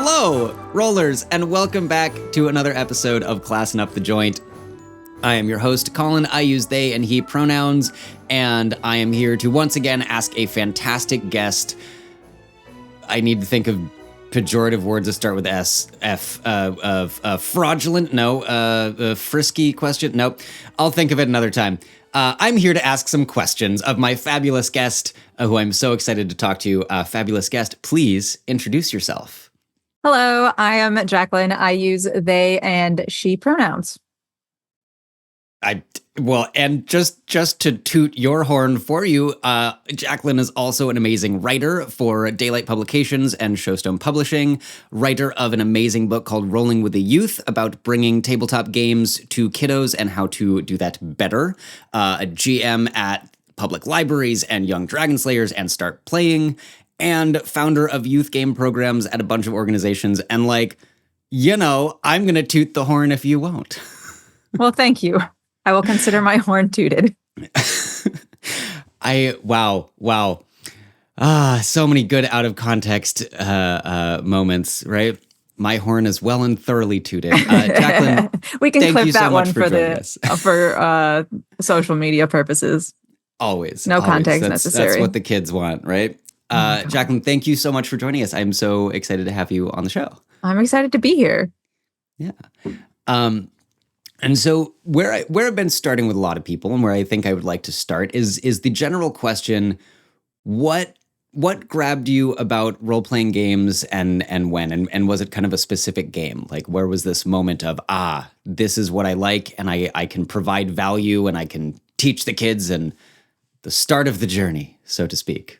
Hello, rollers, and welcome back to another episode of Classing Up the Joint. I am your host, Colin. I use they and he pronouns, and I am here to once again ask a fantastic guest. I need to think of pejorative words that start with S. Fraudulent? No. Frisky question? Nope. I'll think of it another time. I'm here to ask some questions of my fabulous guest, who I'm so excited to talk to. Fabulous guest, please introduce yourself. Hello, I am Jaclyn. I use they and she pronouns. And just to toot your horn for you, Jaclyn is also an amazing writer for Daylight Publications and Showstone Publishing, writer of an amazing book called Rolling with the Youth about bringing tabletop games to kiddos and how to do that better, a GM at public libraries and Young Dragon Slayers and Start Playing, and founder of youth game programs at a bunch of organizations. And I'm going to toot the horn if you won't. Well, thank you. I will consider my horn tooted. Wow. So many good out of context moments, right? My horn is well and thoroughly tooted. Jaclyn, we can clip that so one for social media purposes. Always. Context necessary. That's what the kids want, right? Jaclyn, thank you so much for joining us. I'm so excited to have you on the show. I'm excited to be here. Yeah. And so where I've been starting with a lot of people and where I think I would like to start is the general question, what grabbed you about role-playing games and when? And was it kind of a specific game? Like, where was this moment of, this is what I like and I can provide value and I can teach the kids, and the start of the journey, so to speak?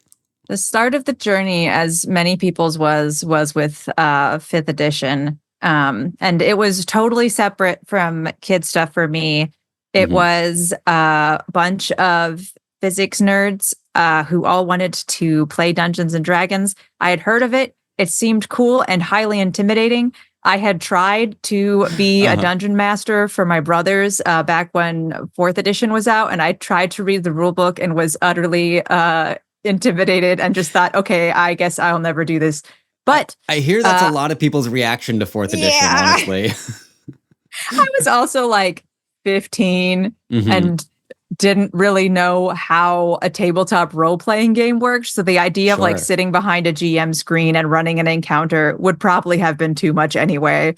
The start of the journey, as many people's was with 5th edition. And it was totally separate from kid stuff for me. It was a bunch of physics nerds who all wanted to play Dungeons and Dragons. I had heard of it. It seemed cool and highly intimidating. I had tried to be a dungeon master for my brothers back when 4th edition was out, and I tried to read the rule book and was utterly intimidated and just thought, okay, I guess I'll never do this. But I hear that's a lot of people's reaction to 4th edition, honestly. I was also 15 and didn't really know how a tabletop role-playing game works. So the idea of sitting behind a GM screen and running an encounter would probably have been too much anyway.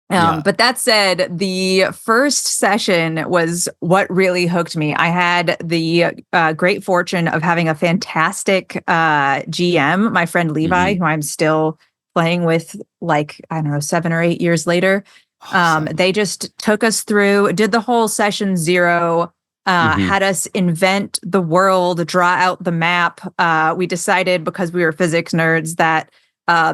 But that said, the first session was what really hooked me. I had the great fortune of having a fantastic GM, my friend Levi, who I'm still playing with 7 or 8 years later. Awesome. They just took us through, did the whole session 0, had us invent the world, draw out the map. We decided, because we were physics nerds, that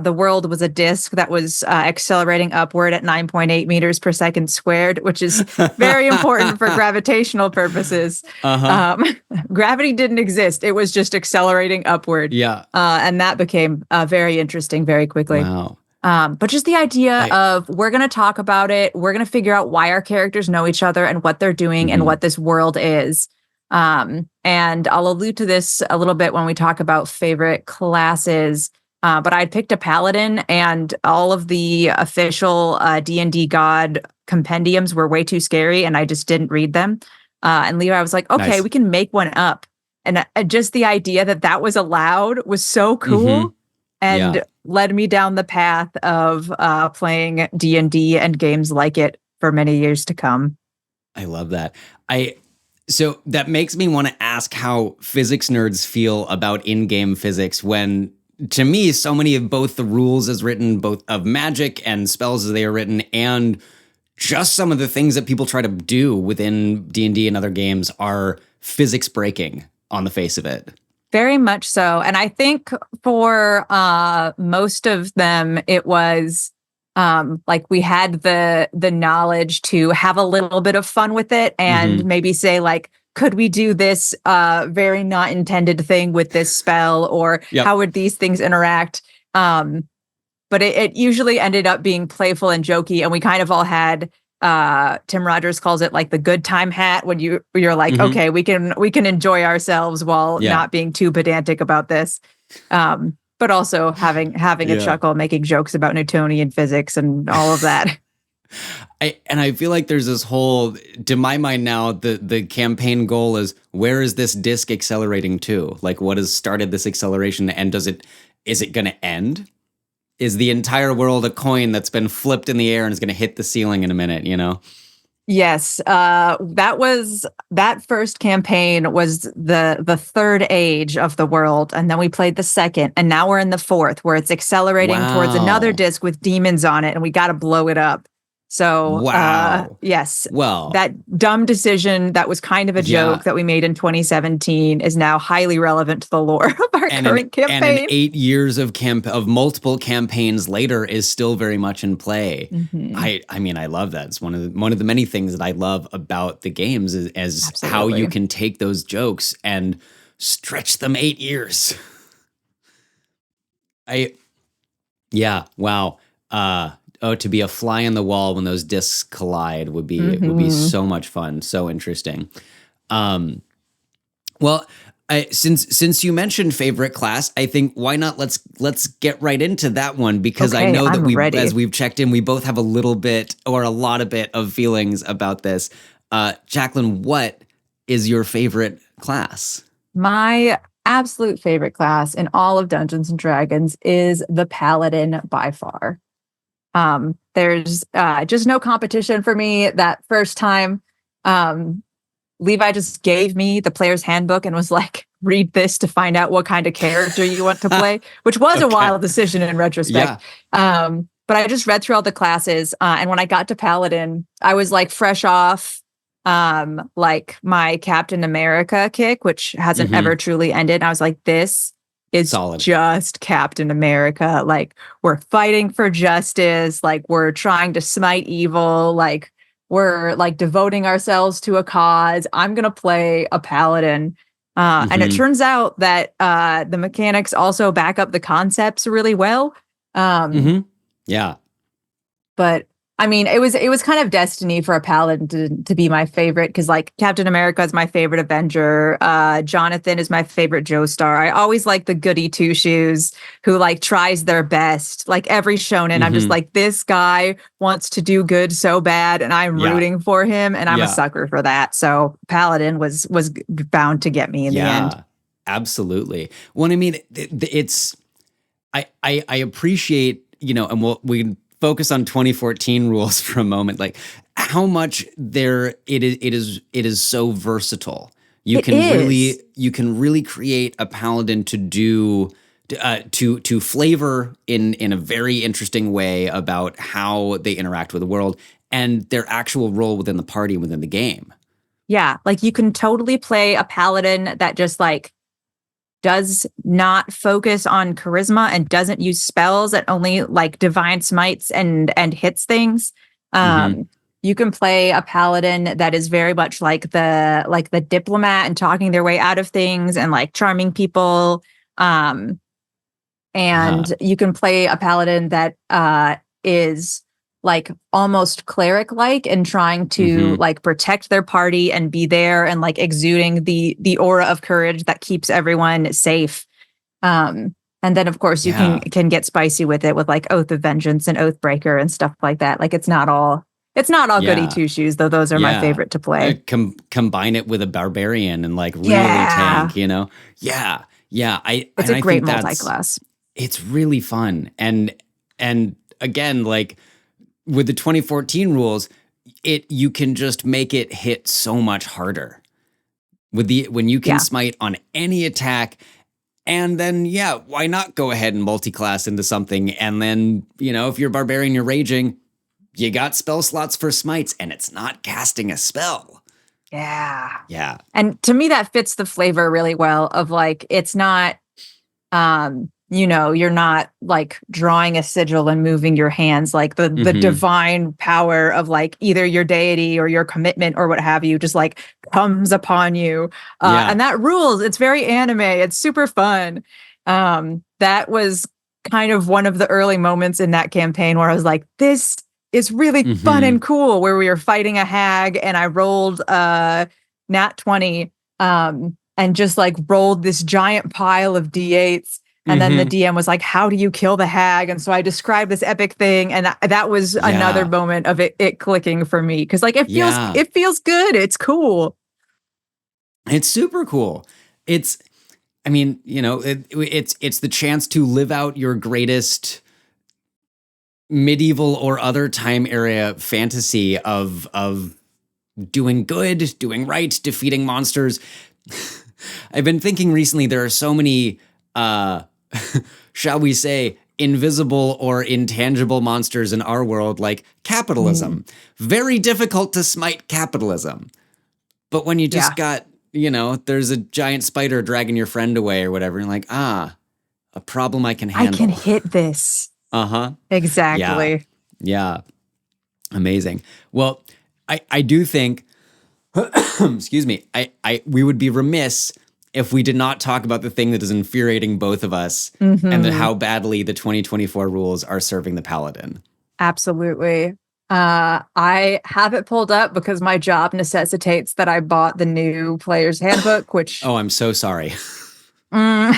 the world was a disk that was accelerating upward at 9.8 meters per second squared, which is very important for gravitational purposes. Gravity didn't exist. It was just accelerating upward. Yeah. And that became very interesting very quickly. Wow. But just the idea of, we're going to talk about it. We're going to figure out why our characters know each other and what they're doing and what this world is. And I'll allude to this a little bit when we talk about favorite classes. But I'd picked a paladin, and all of the official D&D God compendiums were way too scary, and I just didn't read them. And Levi was like, okay, we can make one up. And just the idea that was allowed was so cool and led me down the path of playing D&D and games like it for many years to come. I love that. So that makes me want to ask how physics nerds feel about in-game physics when, to me, so many of both the rules as written, both of magic and spells as they are written, and just some of the things that people try to do within D&D and other games are physics breaking on the face of it. Very much so. And I think for most of them, it was we had the knowledge to have a little bit of fun with it and maybe say, could we do this very not intended thing with this spell, or how would these things interact? But it usually ended up being playful and jokey, and we kind of all had Tim Rogers calls it the good time hat, when you're okay, we can enjoy ourselves while not being too pedantic about this. But but also having a chuckle, making jokes about Newtonian physics and all of that. I feel like there's this whole, to my mind now, the campaign goal is, where is this disc accelerating to? Like, what has started this acceleration, and is it going to end? Is the entire world a coin that's been flipped in the air and is going to hit the ceiling in a minute, you know? Yes, that first campaign was the third age of the world, and then we played the second, and now we're in the fourth, where it's accelerating towards another disc with demons on it, and we got to blow it up. So, yes, well, that dumb decision that was kind of a joke that we made in 2017 is now highly relevant to the lore of our current campaign. And 8 years of multiple campaigns later is still very much in play. Mm-hmm. I mean, I love that. It's one of the many things that I love about the games is how you can take those jokes and stretch them 8 years. Wow. To be a fly on the wall when those discs collide would be so much fun, so interesting. Well, since you mentioned favorite class, I think why not let's get right into that one, because I know that as we've checked in, we both have a little bit or a lot of feelings about this. Jaclyn, what is your favorite class? My absolute favorite class in all of Dungeons and Dragons is the Paladin by far. There's just no competition for me. That first time, Levi just gave me the player's handbook and was like, read this to find out what kind of character you want to play, which was a wild decision in retrospect. Yeah. But I just read through all the classes. And when I got to Paladin, I was like fresh off like my Captain America kick, which hasn't ever truly ended. And I was like, this is solid. Just Captain America. Like, we're fighting for justice. Like, we're trying to smite evil. Like, we're like devoting ourselves to a cause. I'm going to play a paladin. And it turns out that the mechanics also back up the concepts really well. Yeah. But I mean, it was kind of destiny for a paladin to be my favorite, because like Captain America is my favorite Avenger. Jonathan is my favorite Joestar. I always like the goody two shoes who like tries their best. Like every shonen, I'm just like, this guy wants to do good so bad, and I'm rooting for him, and I'm a sucker for that. So Paladin was bound to get me in the end. Absolutely. Well, I mean, it's I appreciate, you know, and we can focus on 2014 rules for a moment, like how much it is so versatile. You can really create a paladin to do to flavor in a very interesting way about how they interact with the world and their actual role within the party and within the game. Yeah, like you can totally play a paladin that just like does not focus on charisma and doesn't use spells and only like divine smites and hits things. You can play a paladin that is very much like the diplomat and talking their way out of things and like charming people. And you can play a paladin that is like almost cleric-like and trying to like protect their party and be there and like exuding the aura of courage that keeps everyone safe. And then of course you can get spicy with it with like Oath of Vengeance and Oathbreaker and stuff like that. Like it's not all goody two shoes, though. Those are my favorite to play. Combine it with a barbarian and like really tank, you know? Yeah. It's a great multi-class. It's really fun. And again, like, with the 2014 rules, you can just make it hit so much harder. When you can smite on any attack, and then why not go ahead and multi-class into something? And then, you know, if you're barbarian, you're raging, you got spell slots for smites, and it's not casting a spell. Yeah. And to me, that fits the flavor really well of like, it's not you know, you're not like drawing a sigil and moving your hands, like the divine power of like either your deity or your commitment or what have you just like comes upon you. And that rules. It's very anime. It's super fun. That was kind of one of the early moments in that campaign where I was like, this is really fun and cool, where we were fighting a hag and I rolled nat 20 and just like rolled this giant pile of D8s. And then the DM was like, how do you kill the hag? And so I described this epic thing. And that was another moment of it clicking for me. Cause like it feels good. It's cool. It's super cool. It's the chance to live out your greatest medieval or other time era fantasy of doing good, doing right, defeating monsters. I've been thinking recently there are so many shall we say, invisible or intangible monsters in our world, like capitalism. Very difficult to smite capitalism. But when you just got, there's a giant spider dragging your friend away or whatever, you're like, a problem I can handle. I can hit this. Exactly. Yeah. Amazing. Well, I do think, excuse me, we would be remiss if we did not talk about the thing that is infuriating both of us and how badly the 2024 rules are serving the paladin. Absolutely. I have it pulled up because my job necessitates that I bought the new player's handbook, which... Oh, I'm so sorry. A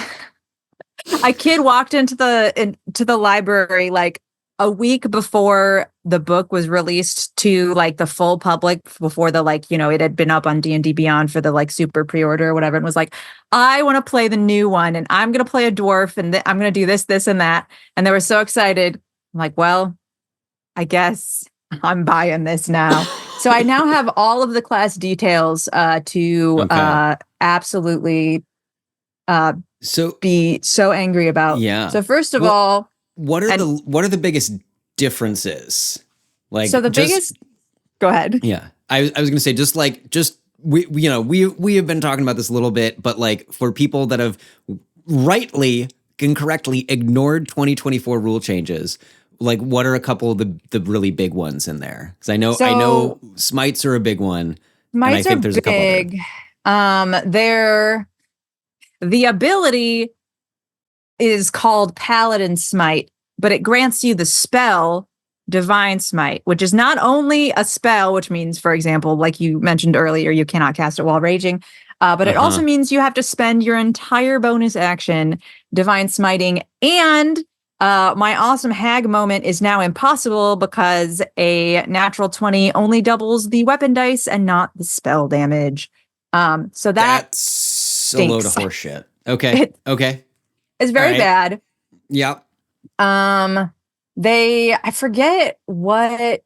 kid walked into the library like a week before the book was released to like the full public, before the it had been up on D&D Beyond for the like super pre-order or whatever, and was like, I want to play the new one and I'm going to play a dwarf and I'm going to do this and that. And they were so excited. I'm like, well, I guess I'm buying this now. So I now have all of the class details to absolutely be so angry about. Yeah. So first of all, what are the biggest differences? Like, so the biggest. Go ahead. Yeah, I was going to say we have been talking about this a little bit, but like for people that have rightly and correctly ignored 2024 rule changes, like what are a couple of the really big ones in there? Because I know smites are a big one. Smites and I think there's big. A couple other. The ability is called Paladin Smite, but it grants you the spell Divine Smite, which is not only a spell, which means, for example, like you mentioned earlier, you cannot cast it while raging, but it also means you have to spend your entire bonus action Divine Smiting. And my awesome hag moment is now impossible because a natural 20 only doubles the weapon dice and not the spell damage. So that's a load of horse shit. Okay. It's very bad. Yep. I forget what,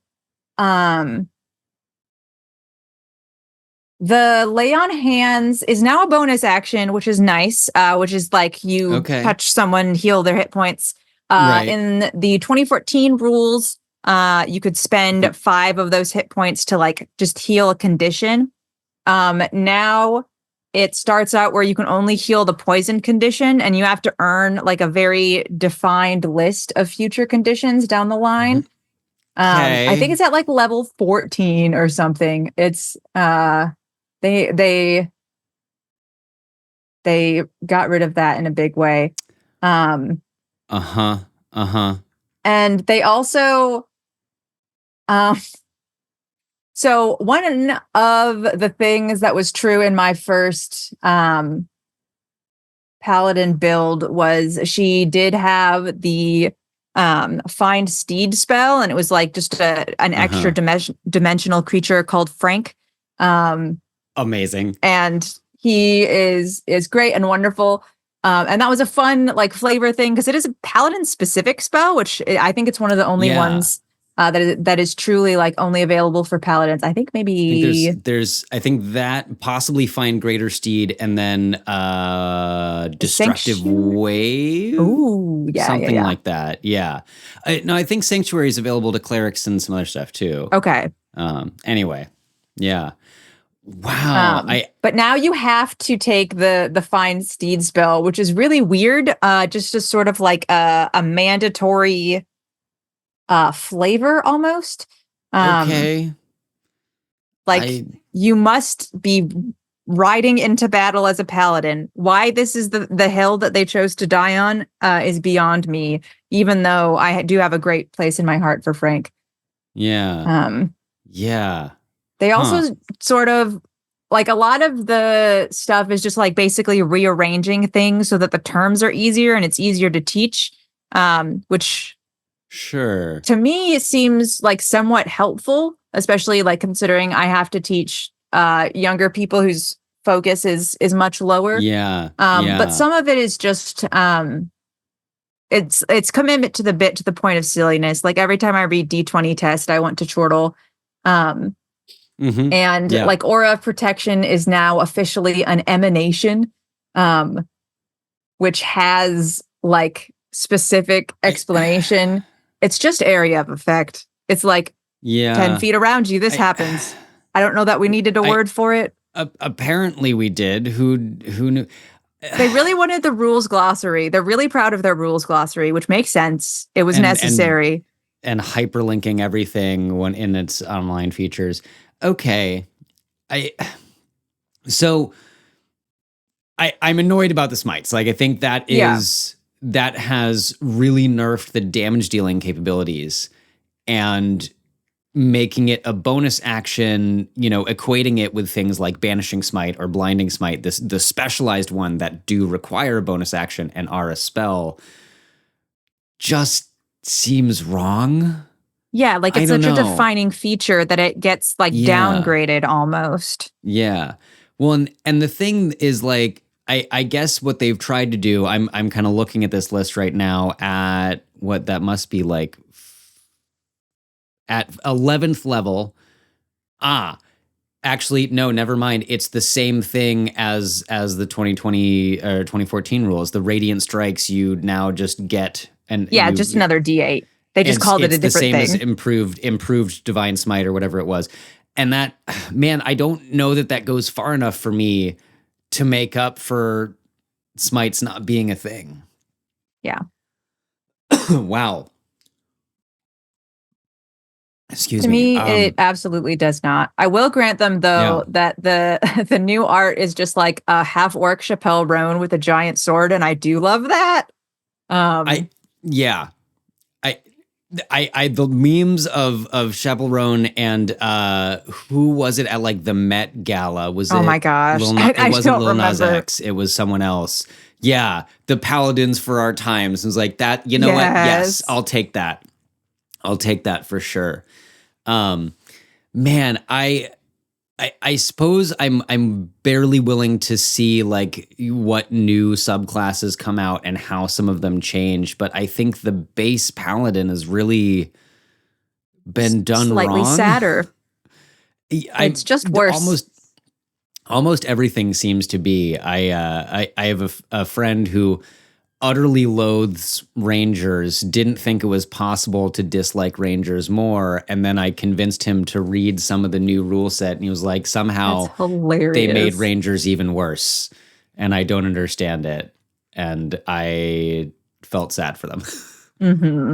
the lay on hands is now a bonus action, which is nice, which is like you touch someone, heal their hit points. In the 2014 rules, you could spend 5 of those hit points to like just heal a condition. Now it starts out where you can only heal the poison condition and you have to earn like a very defined list of future conditions down the line. I think it's at like level 14 or something. It's they got rid of that in a big way. And they also so one of the things that was true in my first paladin build was she did have the find steed spell, and it was like just an extra dimensional creature called Frank. Amazing. And he is great and wonderful. And that was a fun like flavor thing because it is a paladin specific spell, which I think it's one of the only ones that is truly like only available for paladins. I think maybe there's that possibly find greater steed and then destructive wave. Ooh, yeah, something like that. Yeah. No, I think sanctuary is available to clerics and some other stuff too. Okay. Anyway, yeah. Wow. But now you have to take the find steed spell, which is really weird. Just as sort of like a mandatory flavor almost. Like you must be riding into battle as a paladin. Why this is the hill that they chose to die on is beyond me, even though I do have a great place in my heart for Frank. Yeah. They also sort of like a lot of the stuff is just like basically rearranging things so that the terms are easier and it's easier to teach, which sure, to me it seems like somewhat helpful, especially like considering I have to teach younger people whose focus is much lower. yeah, But some of it is just it's commitment to the point of silliness. Like every time I read D20 test, I want to chortle. And like aura of protection is now officially an emanation, which has like specific explanation. It's just area of effect. It's like 10 feet around you, this happens. I don't know that we needed a word for it. Apparently we did. Who knew? They really wanted the rules glossary. They're really proud of their rules glossary, which makes sense. It was necessary. And hyperlinking everything when in its online features. Okay. I'm annoyed about the smites. Like I think that that has really nerfed the damage dealing capabilities and making it a bonus action, equating it with things like banishing smite or blinding smite, the specialized one that do require a bonus action and are a spell, just seems wrong. Yeah, like it's such a defining feature that it gets like downgraded almost. Yeah. Well, and the thing is like, I guess what they've tried to do, I'm kind of looking at this list right now at what that must be like at 11th level. Actually, no, never mind. It's the same thing as the 2020 or 2014 rules. The Radiant Strikes, you now just get just another D8. They just called it a different thing. It's the same as improved Divine Smite or whatever it was. And that, man, I don't know that goes far enough for me to make up for smites not being a thing. Yeah. Wow. Excuse me. To me, it absolutely does not. I will grant them, though, that the new art is just like a half-orc Chappelle Roan with a giant sword, and I do love that. The memes of Chaperone and who was it at like the Met Gala? Was it? Oh my gosh, it wasn't Lil Nas X. It was someone else. Yeah, the Paladins for our times. It was like that. You know what? Yes, I'll take that. I'll take that for sure. Man, I suppose I'm barely willing to see like what new subclasses come out and how some of them change, but I think the base paladin has really been done slightly wrong. Sadder. It's just worse. Almost everything seems to be. I have a friend who utterly loathes Rangers, didn't think it was possible to dislike Rangers more, and then I convinced him to read some of the new rule set, and he was like, somehow they made Rangers even worse, and I don't understand it, and I felt sad for them. Mm-hmm.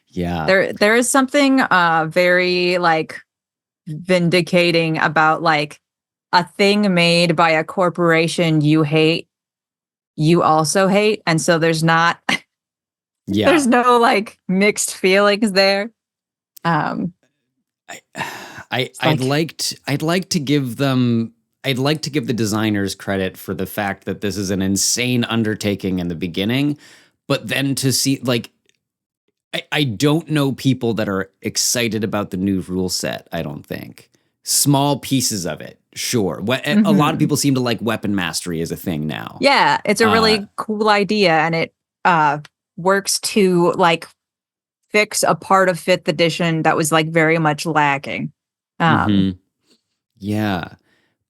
Yeah. There is something very like vindicating about like a thing made by a corporation you hate, you also hate, and so there's not there's no like mixed feelings there. I'd like to give the designers credit for the fact that this is an insane undertaking in the beginning, but then to see like I don't know people that are excited about the new rule set. I don't think small pieces of it. Sure. A lot of people seem to like weapon mastery as a thing now. Yeah, it's a really cool idea, and it works to like fix a part of 5th edition that was like very much lacking. Yeah.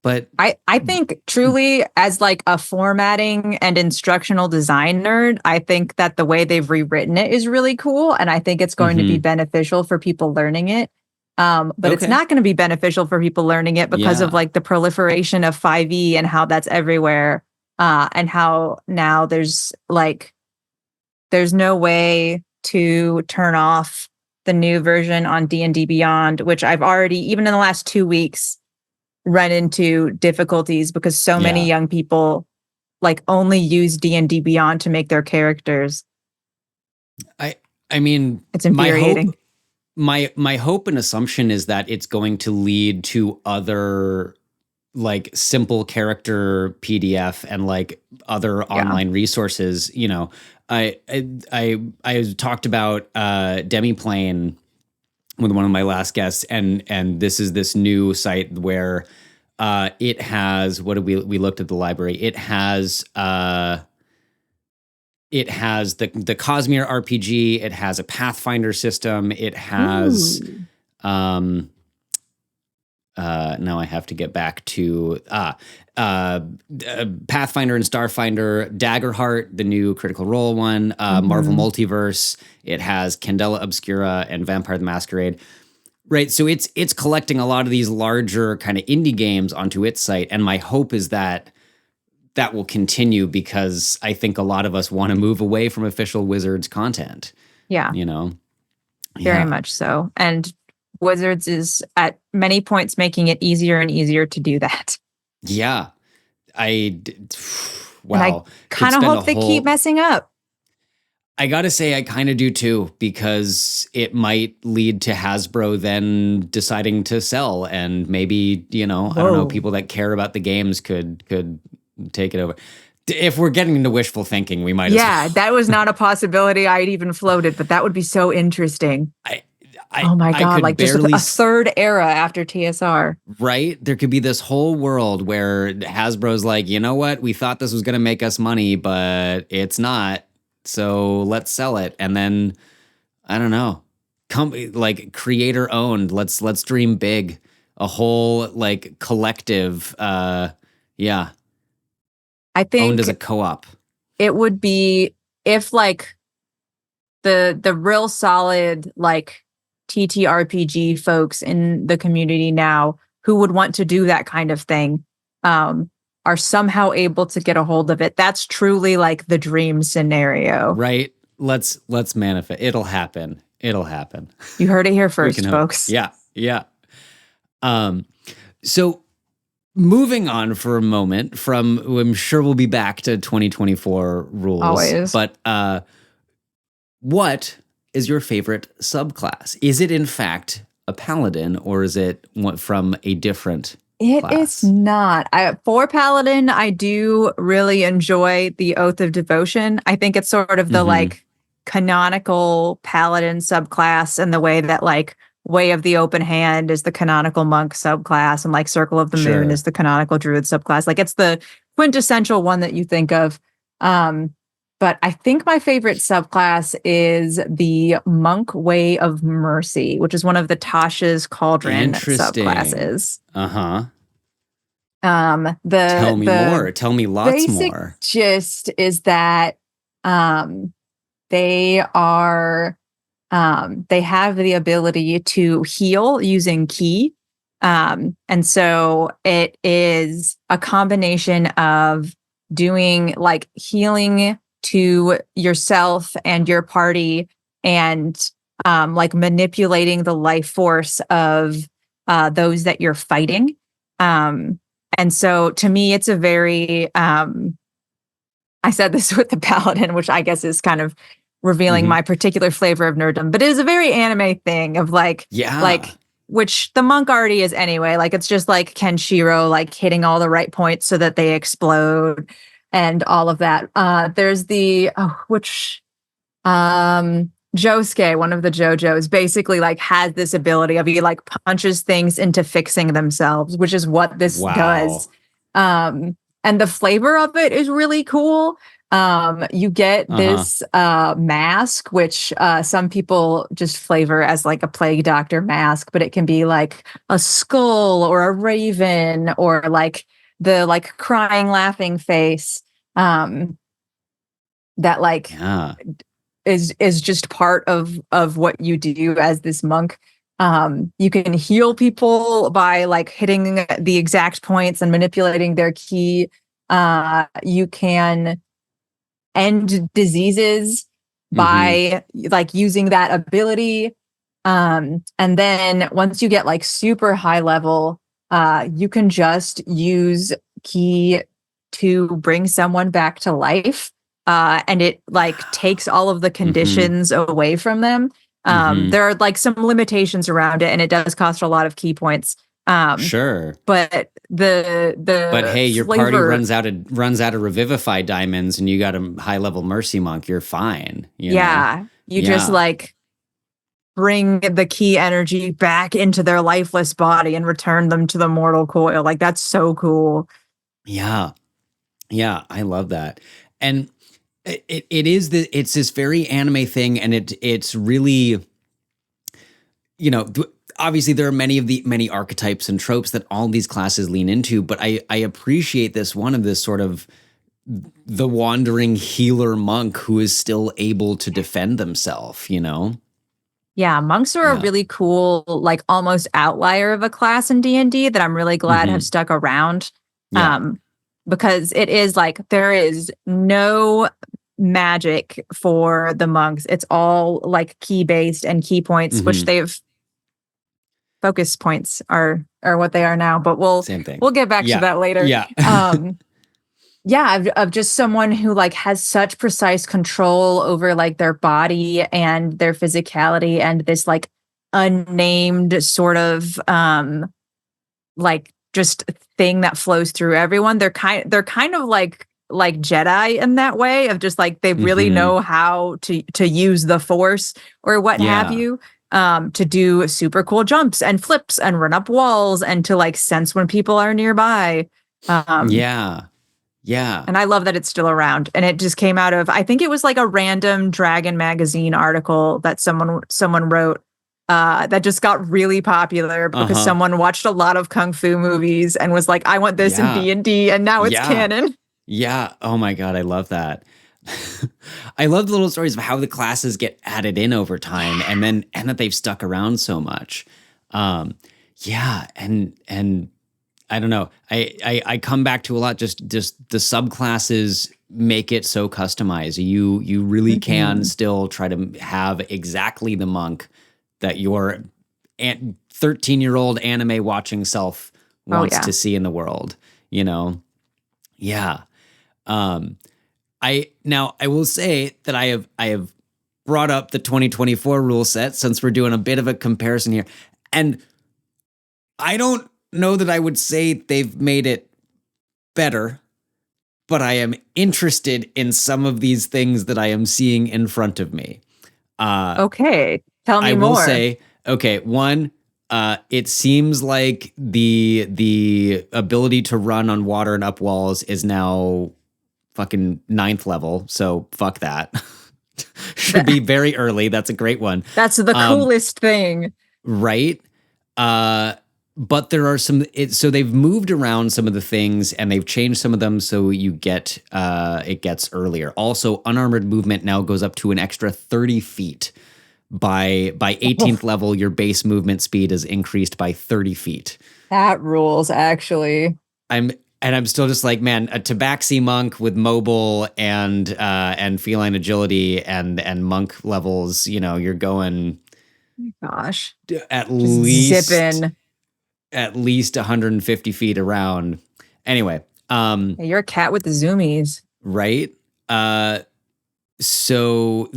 But I think truly as like a formatting and instructional design nerd, I think that the way they've rewritten it is really cool, and I think it's going to be beneficial for people learning it. But it's not going to be beneficial for people learning it because of like the proliferation of 5e and how that's everywhere. And how now there's no way to turn off the new version on D&D Beyond, which I've already, even in the last 2 weeks, run into difficulties because so many young people like only use D&D Beyond to make their characters. I mean, it's infuriating. My hope and assumption is that it's going to lead to other like simple character PDF and like other online resources, you know, I talked about Demiplane with one of my last guests, and this is this new site where it has, what did we looked at the library. It has the Cosmere RPG. It has a Pathfinder system. It has now I have to get back to Pathfinder and Starfinder, Daggerheart, the new Critical Role one, Marvel Multiverse. It has Candela Obscura and Vampire the Masquerade. Right, so it's collecting a lot of these larger kind of indie games onto its site, and my hope is that that will continue, because I think a lot of us want to move away from official Wizards content. Yeah. You know? Very much so. And Wizards is at many points making it easier and easier to do that. Yeah. Wow. And I kind of hope they keep messing up. I gotta say, I kind of do too, because it might lead to Hasbro then deciding to sell, and maybe, you know, I don't know, people that care about the games could take it over. If we're getting into wishful thinking, we might as well. Yeah, that was not a possibility I'd even floated, but that would be so interesting. Oh my God, like just a third era after TSR. Right? There could be this whole world where Hasbro's like, you know what? We thought this was going to make us money, but it's not. So let's sell it. And then, I don't know, like creator owned. Let's dream big. A whole like collective, I think owned as a co-op. It would be if like the real solid like TTRPG folks in the community now who would want to do that kind of thing are somehow able to get a hold of it. That's truly like the dream scenario. Right. Let's manifest. It'll happen. You heard it here first, folks. Yeah. So moving on for a moment from, I'm sure we'll be back to 2024 rules. Always. But what is your favorite subclass? Is it in fact a paladin, or is it from a different class? It is not. For paladin, I do really enjoy the Oath of Devotion. I think it's sort of the like canonical paladin subclass, and the way that like Way of the Open Hand is the canonical monk subclass, and like Circle of the Moon is the canonical druid subclass. Like it's the quintessential one that you think of. But I think my favorite subclass is the Monk Way of Mercy, which is one of the Tasha's Cauldron subclasses. Tell me more. Tell me lots more. Gist is that they are they have the ability to heal using ki. And so it is a combination of doing like healing to yourself and your party, and like manipulating the life force of those that you're fighting. And so to me, it's a very, I said this with the paladin, which I guess is kind of revealing my particular flavor of nerddom, but it is a very anime thing of like, which the monk already is anyway. Like it's just like Kenshiro, like hitting all the right points so that they explode and all of that. There's the, Josuke, one of the JoJo's, basically like has this ability of he like punches things into fixing themselves, which is what this does. And the flavor of it is really cool. You get this mask, which some people just flavor as like a plague doctor mask, but it can be like a skull or a raven or like the like crying, laughing face. That like is just part of what you do as this monk. You can heal people by like hitting the exact points and manipulating their ki. You can end diseases by like using that ability. And then once you get like super high level, you can just use ki to bring someone back to life. And it like takes all of the conditions away from them. There are like some limitations around it, and it does cost a lot of key points. Sure. But But the hey, your party flavor, runs out of revivify diamonds and you got a high level mercy monk, you're fine, you know. you just Yeah. like bring the key energy back into their lifeless body and return them to the mortal coil. Like that's so cool. Yeah. Yeah, I love that. And it's this very anime thing, and it's really, you know, obviously there are many archetypes and tropes that all these classes lean into, but I appreciate this one of this sort of the wandering healer monk who is still able to defend themselves, you know? Yeah, monks are a Yeah. really cool, like almost outlier of a class in D&D that I'm really glad have stuck around. Yeah. Because it is like there is no magic for the monks. It's all like key based and key points, which they've focus points are what they are now, but Same thing. we'll get back to that later. Yeah. Of just someone who like has such precise control over like their body and their physicality and this like unnamed sort of like just thing that flows through everyone. They're kind of like Jedi in that way of just like they really know how to use the force or what have you, to do super cool jumps and flips and run up walls and to like sense when people are nearby. Yeah. And I love that it's still around. And it just came out of, I think it was like a random Dragon magazine article that someone wrote that just got really popular because someone watched a lot of Kung Fu movies and was like, I want this in D&D, and now it's canon. Yeah. Oh my God, I love that. I love the little stories of how the classes get added in over time and that they've stuck around so much. Yeah. And I don't know. I come back to a lot. Just the subclasses make it so customized. You really can still try to have exactly the monk that your 13-year-old anime watching self wants to see in the world. You know, yeah. I will say that I have brought up the 2024 rule set since we're doing a bit of a comparison here, and I don't know that I would say they've made it better, but I am interested in some of these things that I am seeing in front of me. Okay, tell me more. I will say, okay, one, it seems like the ability to run on water and up walls is now fucking 9th level, so fuck that. Should be very early. That's a great one. That's the coolest thing. Right? But there are some, so they've moved around some of the things and they've changed some of them so you get, it gets earlier. Also, unarmored movement now goes up to an extra 30 feet. By 18th level, your base movement speed is increased by 30 feet. That rules, actually. I'm still just like, man, a tabaxi monk with mobile and feline agility and monk levels, you know, you're going, gosh, at just least zipping. At least 150 feet around. Anyway, you're a cat with the zoomies, right? So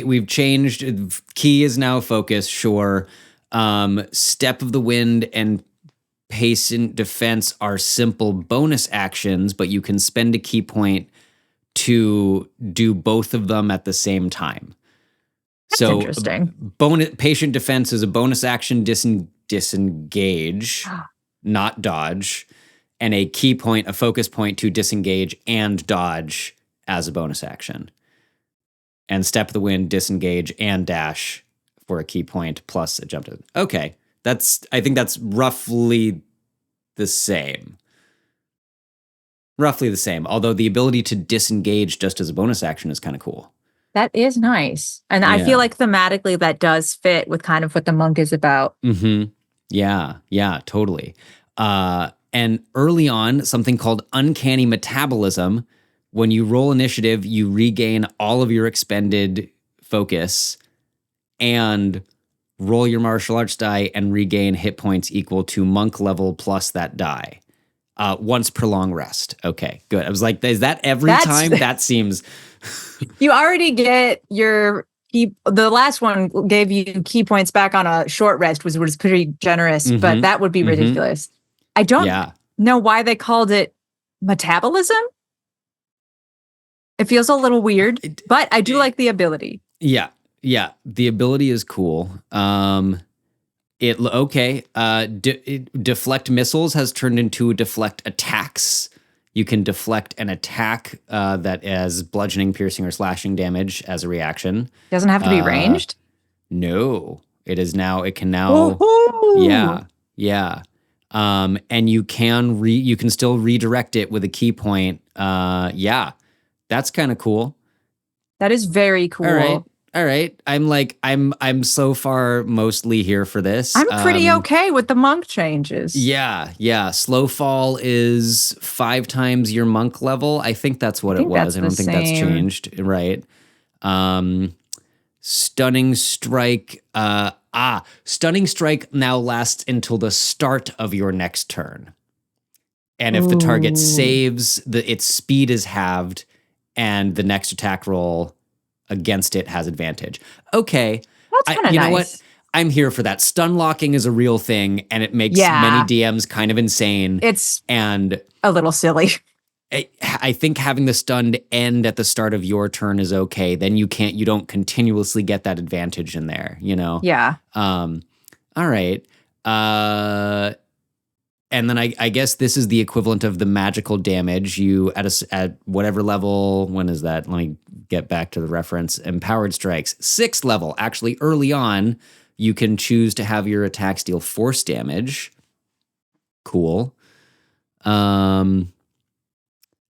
we've changed. Key is now focus. Sure. Step of the Wind and Patient Defense are simple bonus actions, but you can spend a key point to do both of them at the same time. That's interesting. Patient Defense is a bonus action disengage, not dodge, and a key point, a focus point to disengage and dodge as a bonus action. And Step of the Wind, disengage and dash for a key point plus a jump to. Okay, I think that's roughly the same. Roughly the same, although the ability to disengage just as a bonus action is kind of cool. That is nice. And I feel like thematically that does fit with kind of what the monk is about. Yeah, totally. And early on, something called Uncanny Metabolism. When you roll initiative, you regain all of your expended focus and roll your martial arts die and regain hit points equal to monk level plus that die. Once per long rest. Okay, good. I was like, is that every time? That seems... You already get your the last one gave you key points back on a short rest, was pretty generous, but that would be ridiculous. I don't know why they called it metabolism. It feels a little weird, but I do like the ability. Yeah. The ability is cool. Deflect missiles has turned into deflect attacks. You can deflect an attack that has bludgeoning, piercing, or slashing damage as a reaction. Doesn't have to be ranged? No. It is now. It can now. Woohoo! Yeah. And you can still redirect it with a key point. Yeah. That's kind of cool. That is very cool. All right. I'm so far mostly here for this. I'm pretty okay with the monk changes. Yeah. Slow fall is 5 times your monk level. I think that's what it was. I don't think that's changed. Right. Stunning strike. Stunning strike now lasts until the start of your next turn. And if the target saves, its speed is halved, and the next attack roll against it has advantage. Okay. That's kind of nice. You know what? I'm here for that. Stun locking is a real thing, and it makes many DMs kind of insane. It's a little silly. I think having the stunned end at the start of your turn is okay. Then you don't continuously get that advantage in there, you know? Yeah. All right. And then I guess this is the equivalent of the magical damage. You at whatever level, when is that? Let me get back to the reference. Empowered strikes, 6th level. Actually, early on, you can choose to have your attacks deal force damage. Cool.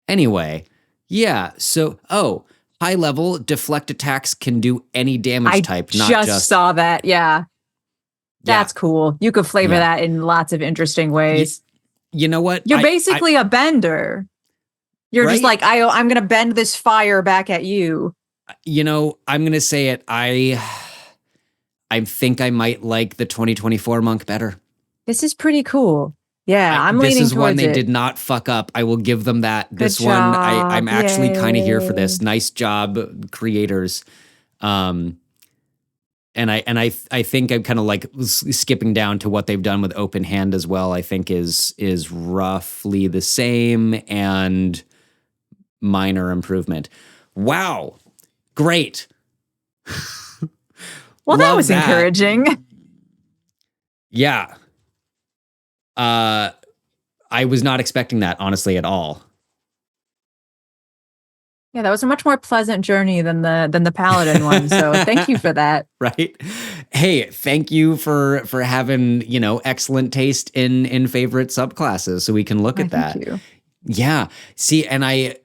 Anyway, yeah. So, high level deflect attacks can do any damage type. Not just saw that. Yeah. That's cool. You could flavor that in lots of interesting ways. You know what? You're basically a bender. You're just like, I'm going to bend this fire back at you. You know, I'm going to say it. I think I might like the 2024 monk better. This is pretty cool. Yeah, I'm leaning towards it. This is one they did not fuck up. I will give them that. This one, I'm actually kind of here for this. Nice job, creators. And I think I'm kind of like skipping down to what they've done with open hand as well. I think is roughly the same and minor improvement. Wow, great. Well, that was encouraging. Yeah. I was not expecting that, honestly, at all. Yeah, that was a much more pleasant journey than the Paladin one. So thank you for that. Right. Hey, thank you for having, excellent taste in favorite subclasses, so we can look at that. Thank you. Yeah. See, and I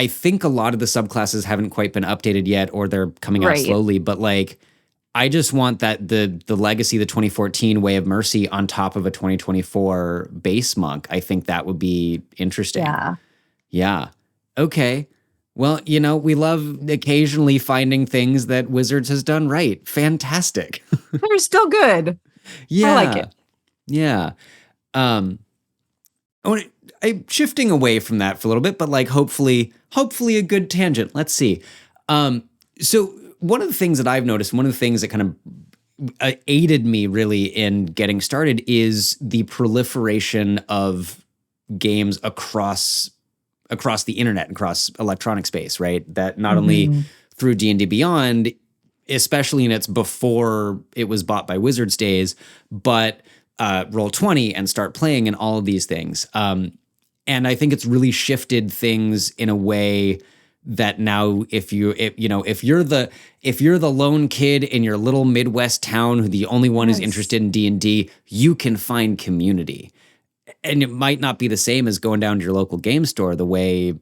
think a lot of the subclasses haven't quite been updated yet, or they're coming out slowly, but like I just want that the legacy, the 2014 Way of Mercy on top of a 2024 base monk. I think that would be interesting. Yeah. Okay. Well, we love occasionally finding things that Wizards has done right. Fantastic. They're still good. Yeah. I like it. Yeah. I'm shifting away from that for a little bit, but like hopefully a good tangent. Let's see. So one of the things that I've noticed, one of the things that kind of aided me really in getting started is the proliferation of games across the internet, across electronic space, right? That not only through D&D Beyond, especially in its before it was bought by Wizards days, but Roll20 and Start Playing and all of these things. And I think it's really shifted things in a way that now if you're the lone kid in your little Midwest town who the only one who's interested in D&D, you can find community. And it might not be the same as going down to your local game store the way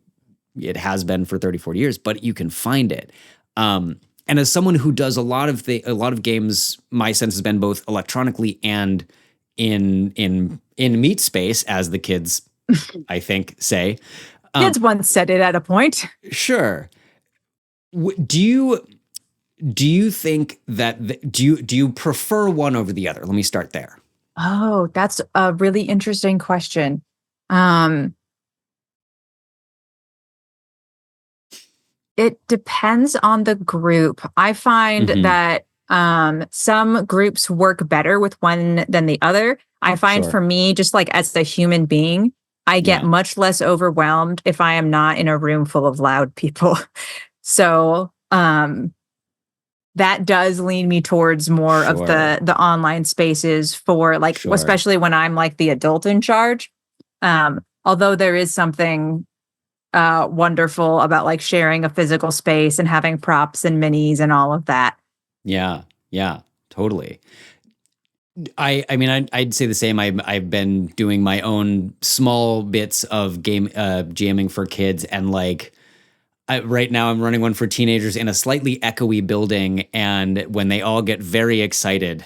it has been for 30, 40 years, but you can find it. And as someone who does a lot of games, my sense has been both electronically and in meat space, as the kids, I think, say. Kids once said it at a point. Sure. Do you think that do you prefer one over the other? Let me start there. Oh, that's a really interesting question. It depends on the group. I find that some groups work better with one than the other. I find for me, just like as a human being, I get much less overwhelmed if I am not in a room full of loud people. So that does lean me towards more of the online spaces for like, especially when I'm like the adult in charge. Although there is something wonderful about like sharing a physical space and having props and minis and all of that. Yeah, totally. I mean, I'd say the same. I've been doing my own small bits of game GMing for kids, and like right now I'm running one for teenagers in a slightly echoey building, and when they all get very excited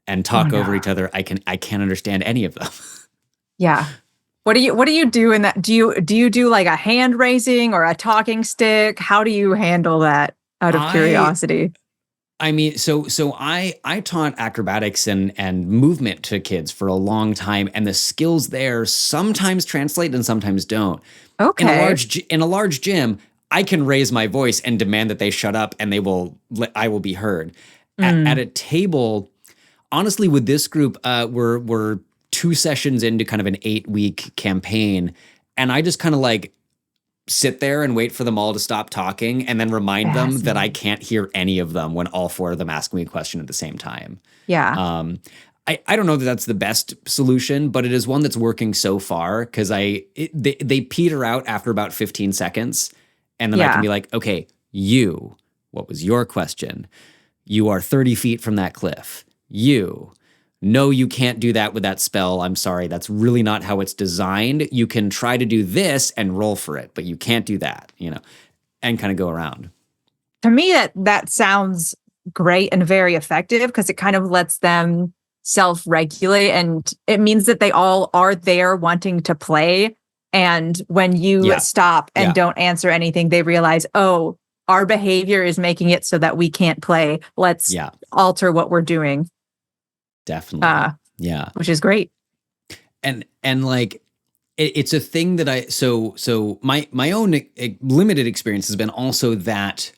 and talk over each other, I can't understand any of them. Yeah. What do you do in that? Do you do like a hand raising or a talking stick? How do you handle that out of curiosity? I mean, so I taught acrobatics and movement to kids for a long time, and the skills there sometimes translate and sometimes don't. Okay. In a large gym, I can raise my voice and demand that they shut up, and I will be heard. At a table, honestly, with this group, we're 2 sessions into kind of an 8-week campaign, and I just kind of like sit there and wait for them all to stop talking and then remind them that I can't hear any of them when all 4 of them ask me a question at the same time. Yeah. I don't know that that's the best solution, but it is one that's working so far because they peter out after about 15 seconds, and then I can be like, okay, what was your question? You are 30 feet from that cliff. No, you can't do that with that spell. I'm sorry. That's really not how it's designed. You can try to do this and roll for it, but you can't do that, and kind of go around. To me, that sounds great and very effective because it kind of lets them self-regulate, and it means that they all are there wanting to play. And when you stop and don't answer anything, they realize, oh, our behavior is making it so that we can't play. Let's alter what we're doing. Definitely. Which is great. And like it's a thing that my own limited experience has been also that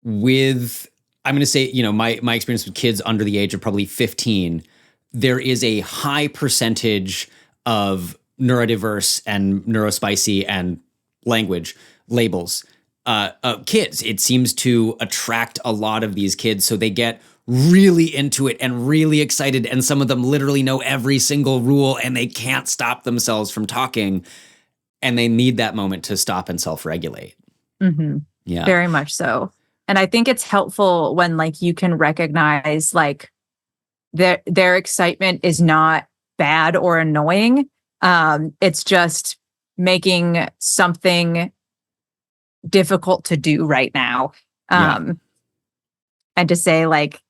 with, I'm going to say, my experience with kids under the age of probably 15, there is a high percentage of neurodiverse and neurospicy and language labels kids. It seems to attract a lot of these kids, so they get really into it and really excited, and some of them literally know every single rule and they can't stop themselves from talking, and they need that moment to stop and self-regulate. Yeah, very much so. And I think it's helpful when like you can recognize like their excitement is not bad or annoying. It's just making something difficult to do right now. And to say like,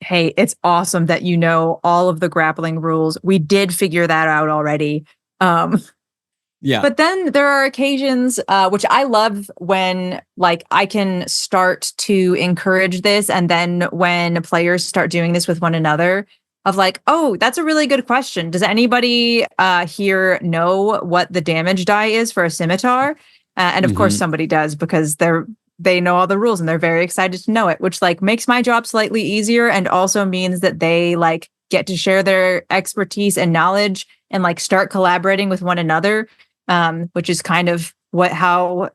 hey, it's awesome that you know all of the grappling rules. We did figure that out already. But then there are occasions, which I love when like I can start to encourage this. And then when players start doing this with one another of like, oh, that's a really good question. Does anybody here know what the damage die is for a scimitar? And of course somebody does, because they know all the rules and they're very excited to know it, which like makes my job slightly easier and also means that they like get to share their expertise and knowledge and like start collaborating with one another, which is kind of how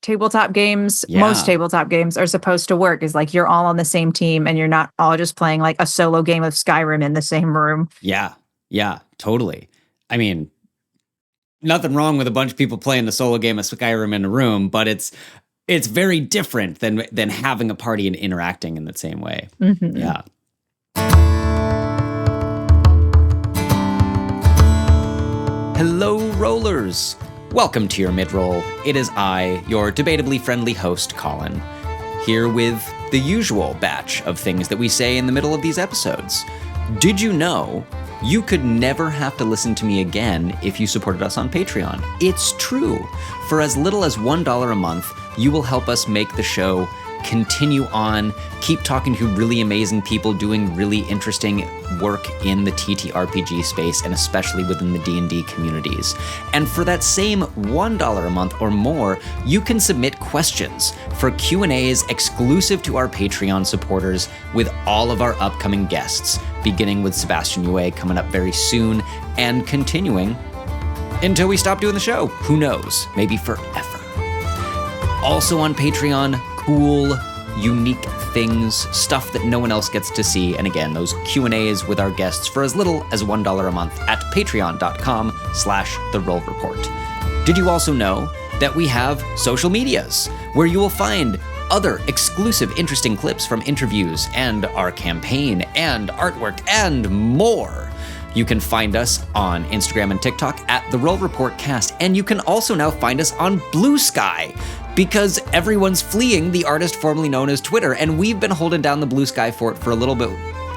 tabletop games, most tabletop games are supposed to work, is like you're all on the same team and you're not all just playing like a solo game of Skyrim in the same room. Yeah, totally. I mean, nothing wrong with a bunch of people playing the solo game of Skyrim in a room, but it's very different than having a party and interacting in the same way. Yeah. Hello, rollers. Welcome to your mid-roll. It is I, your debatably friendly host, Colin, here with the usual batch of things that we say in the middle of these episodes. Did you know you could never have to listen to me again if you supported us on Patreon? It's true. For as little as $1 a month, you will help us make the show continue on, keep talking to really amazing people doing really interesting work in the TTRPG space, and especially within the D&D communities. And for that same $1 a month or more, you can submit questions for Q&As exclusive to our Patreon supporters with all of our upcoming guests, beginning with Sebastian Yue coming up very soon, and continuing until we stop doing the show. Who knows? Maybe forever. Also on Patreon, cool, unique things, stuff that no one else gets to see. And again, those Q&As with our guests for as little as $1 a month at patreon.com/The Roll Report. Did you also know that we have social medias where you will find other exclusive, interesting clips from interviews and our campaign and artwork and more? You can find us on Instagram and TikTok at The Roll Report Cast, and you can also now find us on Blue Sky, because everyone's fleeing the artist formerly known as Twitter, and we've been holding down the Blue Sky fort for a little bit.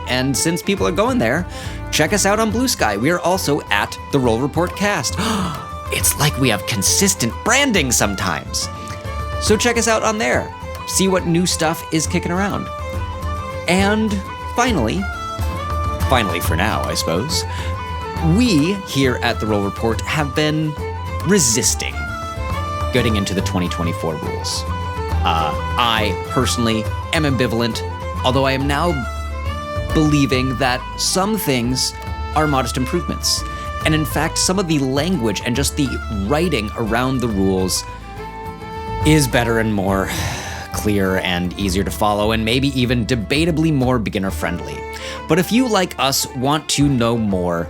And since people are going there, check us out on Blue Sky. We are also at The Roll Report Cast. It's like we have consistent branding sometimes. So check us out on there. See what new stuff is kicking around. And finally for now, I suppose, we here at The Roll Report have been resisting getting into the 2024 rules. I personally am ambivalent, although I am now believing that some things are modest improvements. And in fact, some of the language and just the writing around the rules is better and more clear and easier to follow, and maybe even debatably more beginner-friendly. But if you, like us, want to know more,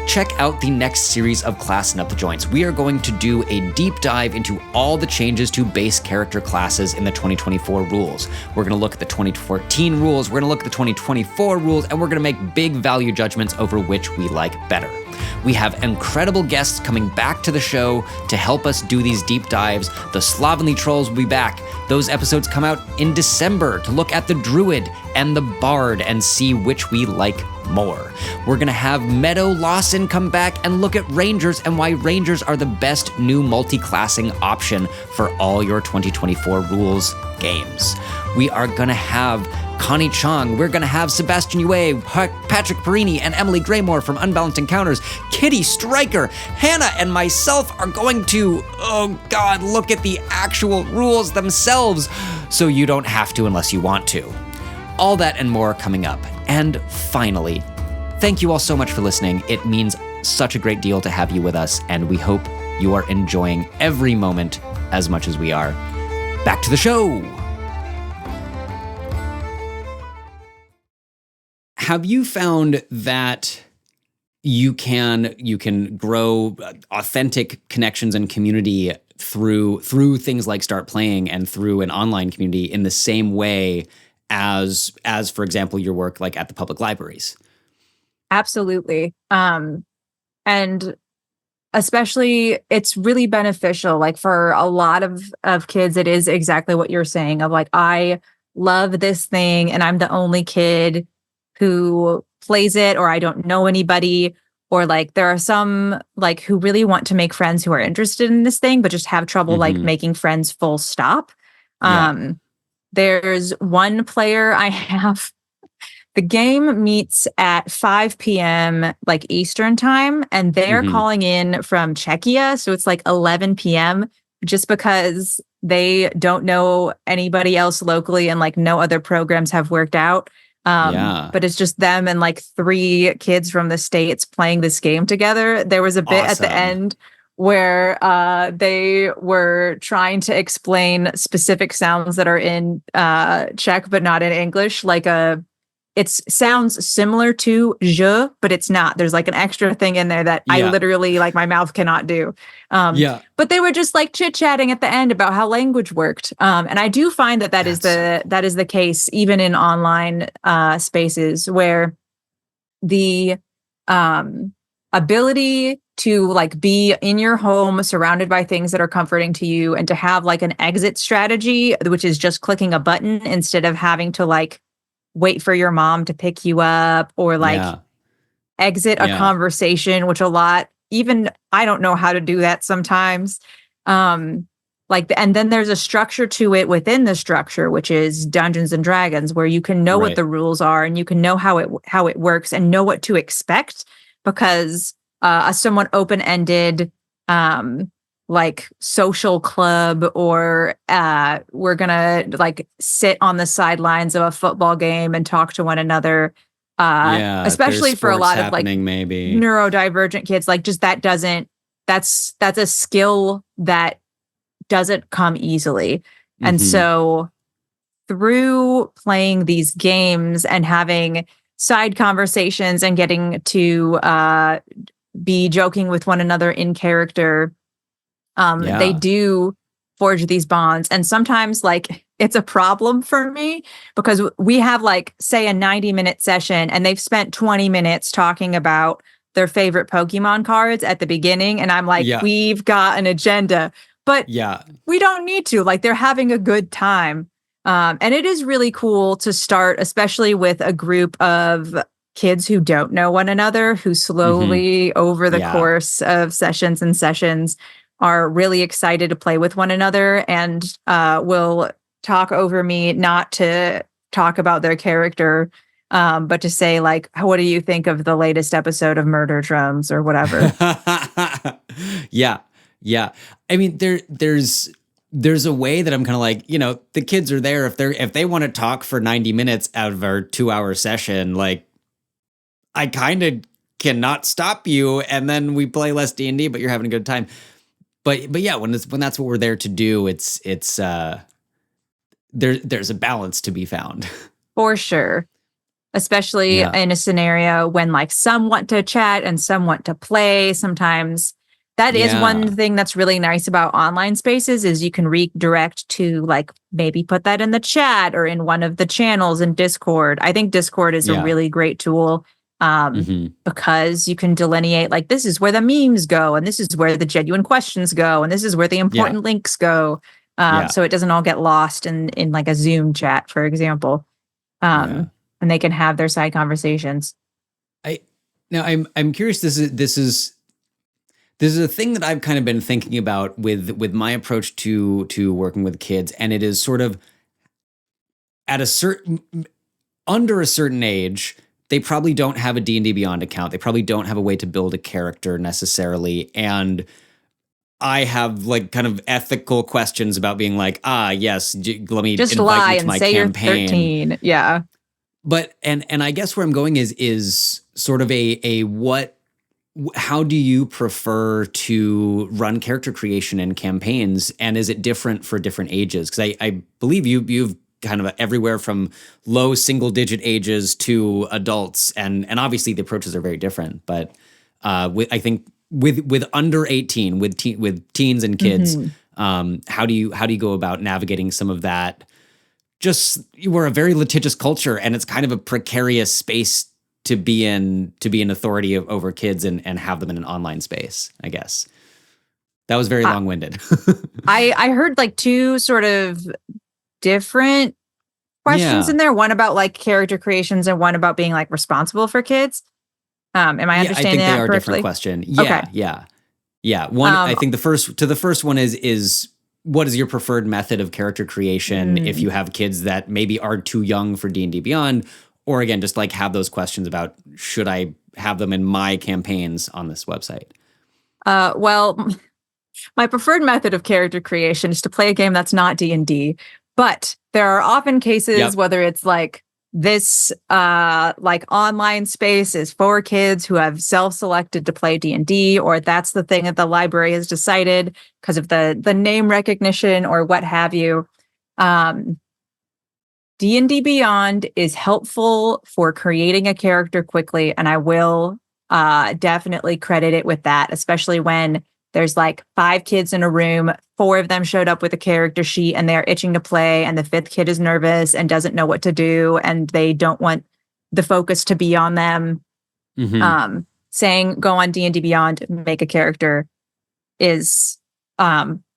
check out the next series of Classing Up the Joints. We are going to do a deep dive into all the changes to base character classes in the 2024 rules. We're going to look at the 2014 rules, we're going to look at the 2024 rules, and we're going to make big value judgments over which we like better. We have incredible guests coming back to the show to help us do these deep dives. The Slovenly Trolls will be back. Those episodes come out in December to look at the Druid and the Bard and see which we like more. We're gonna have Meadow Lawson come back and look at Rangers and why Rangers are the best new multi-classing option for all your 2024 rules games. We are gonna have Connie Chung, we're gonna have Sebastian Yue, Patrick Perini, and Emily Graymore from Unbalanced Encounters, Kitty Stryker, Hannah, and myself are going to, oh God, look at the actual rules themselves, so you don't have to unless you want to. All that and more coming up. And finally, thank you all so much for listening. It means such a great deal to have you with us, and we hope you are enjoying every moment as much as we are. Back to the show. Have you found that you can grow authentic connections and community through things like Start Playing and through an online community in the same way as for example, your work like at the public libraries? Absolutely. And especially it's really beneficial. Like for a lot of kids, it is exactly what you're saying of like, I love this thing and I'm the only kid who plays it, or I don't know anybody, or like there are some like who really want to make friends who are interested in this thing, but just have trouble like making friends full stop. Yeah. There's one player I have. The game meets at 5 p.m. like Eastern time, and they're calling in from Czechia. So it's like 11 p.m. just because they don't know anybody else locally and like no other programs have worked out. But it's just them and like 3 kids from the States playing this game together. There was a bit at the end where they were trying to explain specific sounds that are in Czech, but not in English. Like it sounds similar to je, but it's not. There's like an extra thing in there that I literally like my mouth cannot do. But they were just like chit-chatting at the end about how language worked. And I do find that is the case even in online spaces where the ability to like be in your home surrounded by things that are comforting to you and to have like an exit strategy, which is just clicking a button instead of having to like wait for your mom to pick you up or like exit a conversation, which a lot, even I don't know how to do that sometimes. and then there's a structure to it within the structure, which is Dungeons and Dragons, where you can know what the rules are and you can know how it works and know what to expect, because a somewhat open-ended like social club, or we're gonna like sit on the sidelines of a football game and talk to one another. Especially for a lot of like maybe neurodivergent kids, like just that's a skill that doesn't come easily. And so through playing these games and having side conversations and getting to be joking with one another in character, they do forge these bonds. And sometimes like it's a problem for me because we have like, say, a 90-minute session and they've spent 20 minutes talking about their favorite Pokemon cards at the beginning. And I'm like, we've got an agenda, but we don't need to. Like, they're having a good time. And it is really cool to start, especially with a group of kids who don't know one another, who slowly over the course of sessions and sessions are really excited to play with one another and will talk over me, not to talk about their character, but to say like, what do you think of the latest episode of Murder Drums or whatever? Yeah. I mean, there's a way that I'm kind of like, the kids are there if they want to talk for 90 minutes out of our 2-hour session, like I kind of cannot stop you, and then we play less D&D, but you're having a good time. But yeah, when that's what we're there to do, it's there's a balance to be found. For sure. Especially in a scenario when like some want to chat and some want to play. Sometimes that is one thing that's really nice about online spaces, is you can redirect to like maybe put that in the chat or in one of the channels in Discord. I think Discord is a really great tool because you can delineate like, this is where the memes go and this is where the genuine questions go and this is where the important links go. So it doesn't all get lost in like a Zoom chat, for example. And they can have their side conversations. I'm curious. This is a thing that I've kind of been thinking about with my approach to working with kids, and it is sort of under a certain age, they probably don't have a D&D Beyond account. They probably don't have a way to build a character necessarily, and I have like kind of ethical questions about being like, yes, let me just invite lie you to and my say campaign. You're 13. Yeah. But and I guess where I'm going is sort of how do you prefer to run character creation in campaigns, and is it different for different ages? Because I believe you've kind of everywhere from low single digit ages to adults, and obviously the approaches are very different. But I think with under 18, with teens and kids, how do you go about navigating some of that? Just, we're a very litigious culture, and it's kind of a precarious space to be in authority over kids and have them in an online space, I guess. That was very long-winded. I heard like two sort of different questions in there. One about like character creations and one about being like responsible for kids. Am I understanding that correctly? I think they are different question. Yeah. One, I think the first one is what is your preferred method of character creation if you have kids that maybe are too young for D&D Beyond, or again, just like have those questions about, should I have them in my campaigns on this website? Well, my preferred method of character creation is to play a game that's not D&D, but there are often cases, whether it's like this like online space is for kids who have self-selected to play D&D, or that's the thing that the library has decided because of the name recognition or what have you. D&D Beyond is helpful for creating a character quickly, and I will definitely credit it with that, especially when there's like 5 kids in a room, 4 of them showed up with a character sheet and they're itching to play, and the 5th kid is nervous and doesn't know what to do, and they don't want the focus to be on them. Saying go on D&D Beyond, make a character is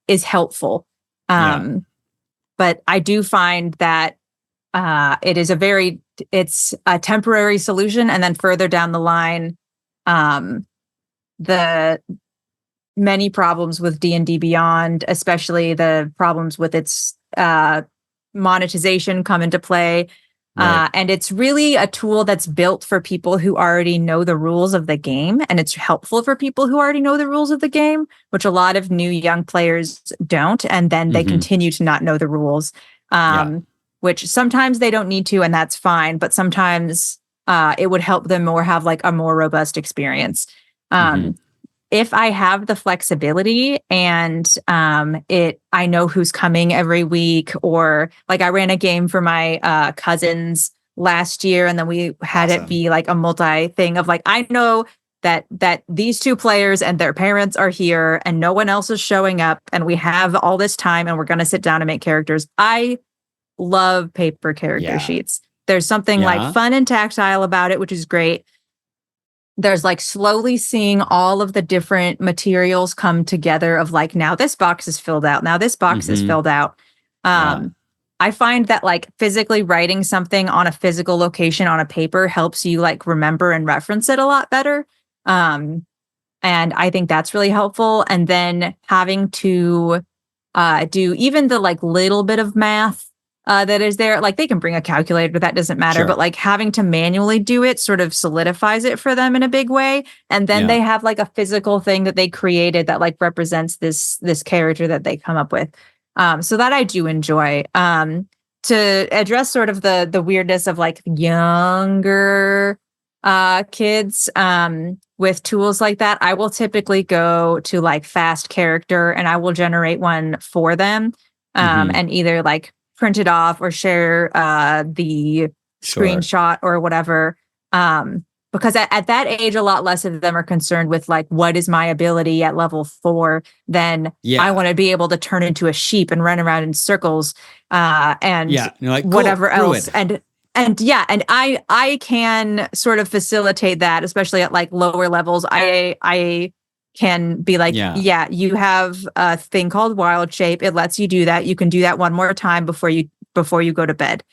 helpful. But I do find that it's a temporary solution, and then further down the line, many problems with D&D Beyond, especially the problems with its monetization come into play. Right. And it's really a tool that's built for people who already know the rules of the game. And it's helpful for people who already know the rules of the game, which a lot of new young players don't. And then they continue to not know the rules, which sometimes they don't need to, and that's fine. But sometimes it would help them more have like a more robust experience. If I have the flexibility and I know who's coming every week, or like I ran a game for my cousins last year, and then we had it be like a multi thing of like, I know that these two players and their parents are here and no one else is showing up, and we have all this time and we're going to sit down and make characters. I love paper character sheets. There's something like fun and tactile about it, which is great. There's like slowly seeing all of the different materials come together of like, now this box is filled out. Now this box is filled out. I find that like physically writing something on a physical location on a paper helps you like remember and reference it a lot better. And I think that's really helpful. And then having to do even the like little bit of math that is there, like they can bring a calculator, but that doesn't matter. But like having to manually do it sort of solidifies it for them in a big way. And then they have like a physical thing that they created that like represents this character that they come up with. So that I do enjoy. To address sort of the weirdness of like younger kids with tools like that, I will typically go to like fast character and I will generate one for them and either like print it off or share the screenshot or whatever. Because at that age, a lot less of them are concerned with like, what is my ability at level 4? Then I want to be able to turn into a sheep and run around in circles and like, cool, whatever else. And I can sort of facilitate that, especially at like lower levels. I can be like, you have a thing called wild shape. It lets you do that. You can do that one more time before you go to bed.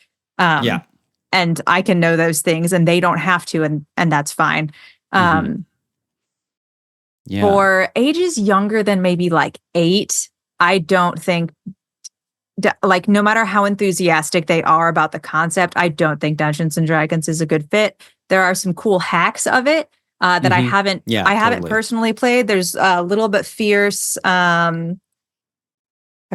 And I can know those things and they don't have to, and that's fine. For ages younger than maybe like 8, I don't think like no matter how enthusiastic they are about the concept, I don't think Dungeons and Dragons is a good fit. There are some cool hacks of it that I haven't personally played. There's a Little Bit Fierce.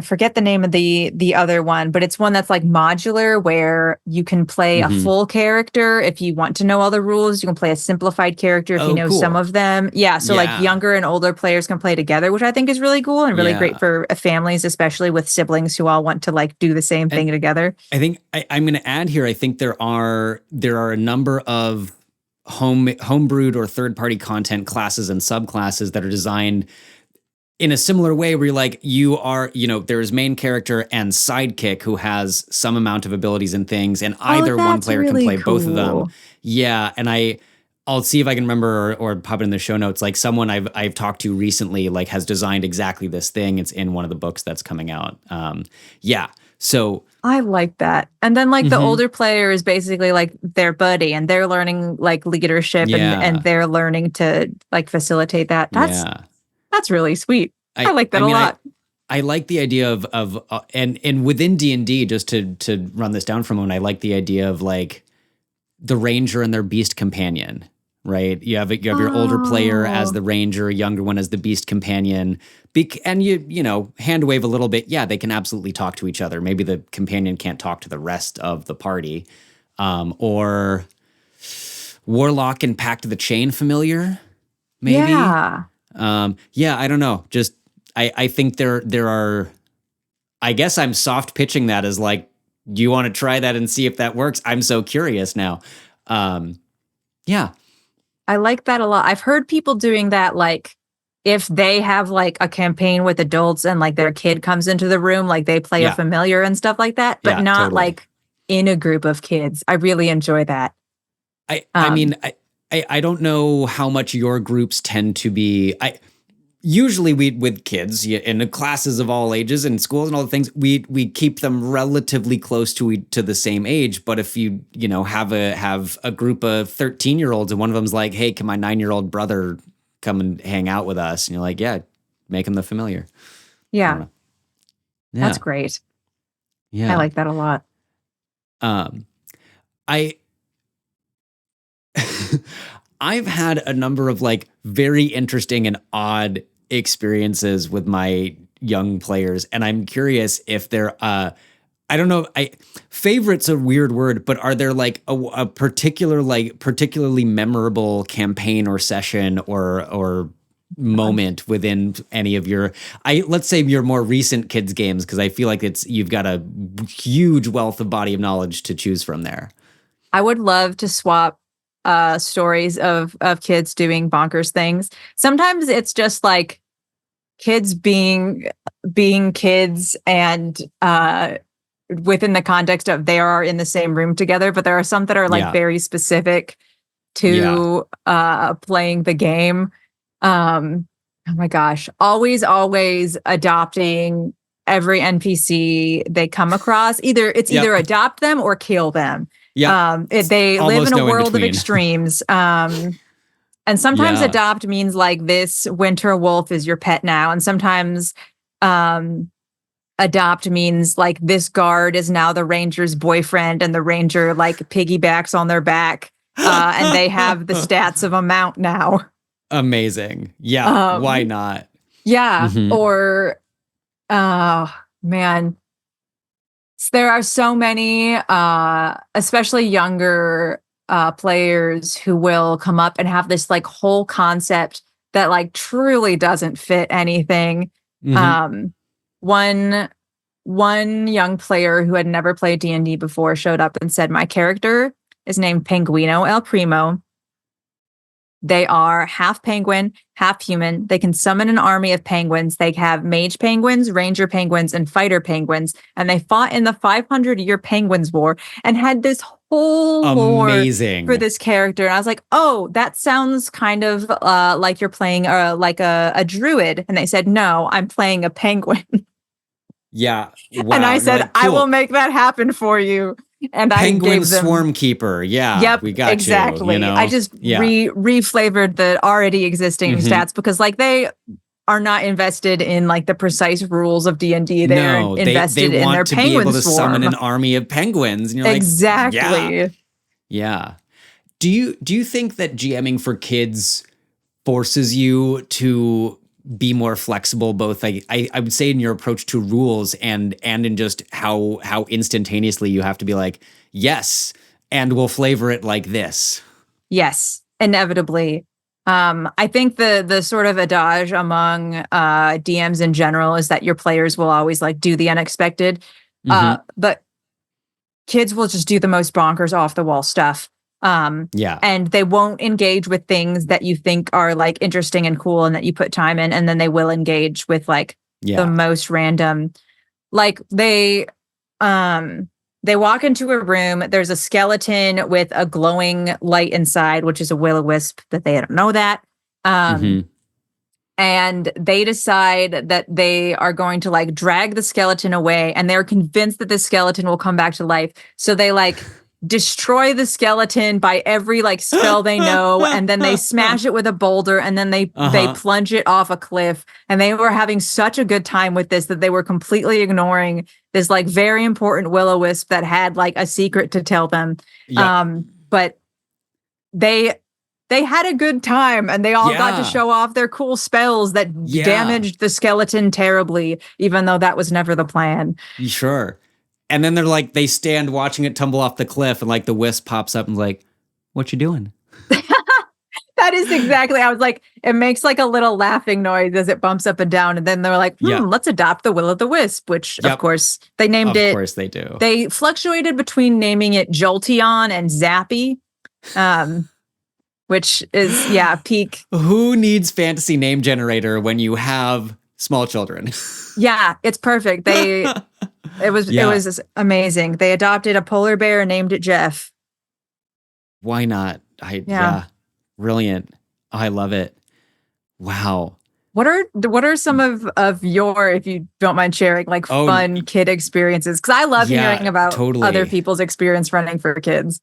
I forget the name of the other one, but it's one that's like modular where you can play a full character if you want to know all the rules. You can play a simplified character if you know some of them. So like younger and older players can play together, which I think is really cool and really great for families, especially with siblings who all want to like do the same thing together. I think I'm going to add here, I think there are a number of homebrewed or third-party content classes and subclasses that are designed in a similar way where you're like, there's main character and sidekick who has some amount of abilities and things, and either one player can play both of them. Yeah, and I'll see if I can remember or pop it in the show notes. Like someone I've talked to recently like has designed exactly this thing. It's in one of the books that's coming out. So I like that. And then like the older player is basically like their buddy and they're learning like leadership and they're learning to like facilitate that. That's really sweet. I like that a lot. I like the idea of and within D&D, just to run this down for a moment, I like the idea of like the ranger and their beast companion, right? You have your older player as the ranger, a younger one as the beast companion. And you hand wave a little bit. Yeah, they can absolutely talk to each other. Maybe the companion can't talk to the rest of the party. Or Warlock and Pact of the Chain familiar, maybe. I don't know. Just I think there are. I guess I'm soft pitching that as like, do you want to try that and see if that works? I'm so curious now. I like that a lot. I've heard people doing that, like if they have like a campaign with adults and like their kid comes into the room, like they play a familiar and stuff like that, but not like in a group of kids. I really enjoy that. I mean, I don't know how much your groups tend to be. Usually with kids in the classes of all ages and schools and all the things, we keep them relatively close to the same age. But if you have a group of 13-year-olds and one of them's like, hey, can my 9-year-old brother come and hang out with us? And you're like, yeah, make them the familiar. Yeah. That's great. Yeah. I like that a lot. I've had a number of like very interesting and odd experiences with my young players, and I'm curious if they're I don't know, favorite's a weird word, but are there like a particular like particularly memorable campaign or session or moment within any of your let's say your more recent kids games, because I feel like you've got a huge wealth of body of knowledge to choose from there. I would love to swap stories of kids doing bonkers things. Sometimes it's just like kids being kids and within the context of they are in the same room together, but there are some that are like very specific to playing the game. Oh my gosh, always adopting every NPC they come across. Either adopt them or kill them. Yeah. They live in a world of extremes. And sometimes adopt means like this winter wolf is your pet now. And sometimes adopt means like this guard is now the ranger's boyfriend and the ranger like piggybacks on their back. And they have the stats of a mount now. Amazing. Yeah. Why not? Yeah. Mm-hmm. Or, man. There are so many, especially younger players who will come up and have this like whole concept that like truly doesn't fit anything. Mm-hmm. One young player who had never played D&D before showed up and said, "My character is named Penguino El Primo. They are half penguin, half human. They can summon an army of penguins. They have mage penguins, ranger penguins, and fighter penguins. And they fought in the 500-year Penguins War and had this whole lore for this character." And I was like, "Oh, that sounds kind of like you're playing like a druid." And they said, "No, I'm playing a penguin." Yeah. Wow. And I said, like, cool. "I will make that happen for you." And Penguin I gave them Swarm Keeper. Yeah. Yep, we got exactly. You know? I just re-flavored the already existing stats because like they are not invested in like the precise rules of D&D. They're invested in their penguin swarm. They want to be able to summon an army of penguins. And you're exactly. Like, yeah. Do you think that GMing for kids forces you to be more flexible, both I would say in your approach to rules and in just how instantaneously you have to be like, yes, and we'll flavor it like this? Yes, inevitably. I think the sort of adage among DMs in general is that your players will always like do the unexpected. But kids will just do the most bonkers off the wall stuff. And they won't engage with things that you think are like interesting and cool and that you put time in, and then they will engage with like the most random. Like they walk into a room, there's a skeleton with a glowing light inside, which is a will-o-wisp that they don't know that. And they decide that they are going to like drag the skeleton away, and they're convinced that the skeleton will come back to life. So they like destroy the skeleton by every like spell they know, and then they smash it with a boulder, and then they plunge it off a cliff. And they were having such a good time with this that they were completely ignoring this like very important will-o-wisp that had like a secret to tell them. But they had a good time, and they all got to show off their cool spells that damaged the skeleton terribly, even though that was never the plan. Sure. And then they're like, they stand watching it tumble off the cliff, and like the wisp pops up and is like, "What you doing?" That is exactly. I was like, it makes like a little laughing noise as it bumps up and down. And then they're like, let's adopt the will-o'-the-wisp, which of course they named it. Of course they do. They fluctuated between naming it Jolteon and Zappy, which is, peak. Who needs fantasy name generator when you have small children? Yeah, it's perfect. It was amazing. They adopted a polar bear and named it Jeff. Why not? Brilliant. Oh, I love it. Wow. What are some of your, if you don't mind sharing, like fun kid experiences? Because I love hearing about other people's experience running for kids.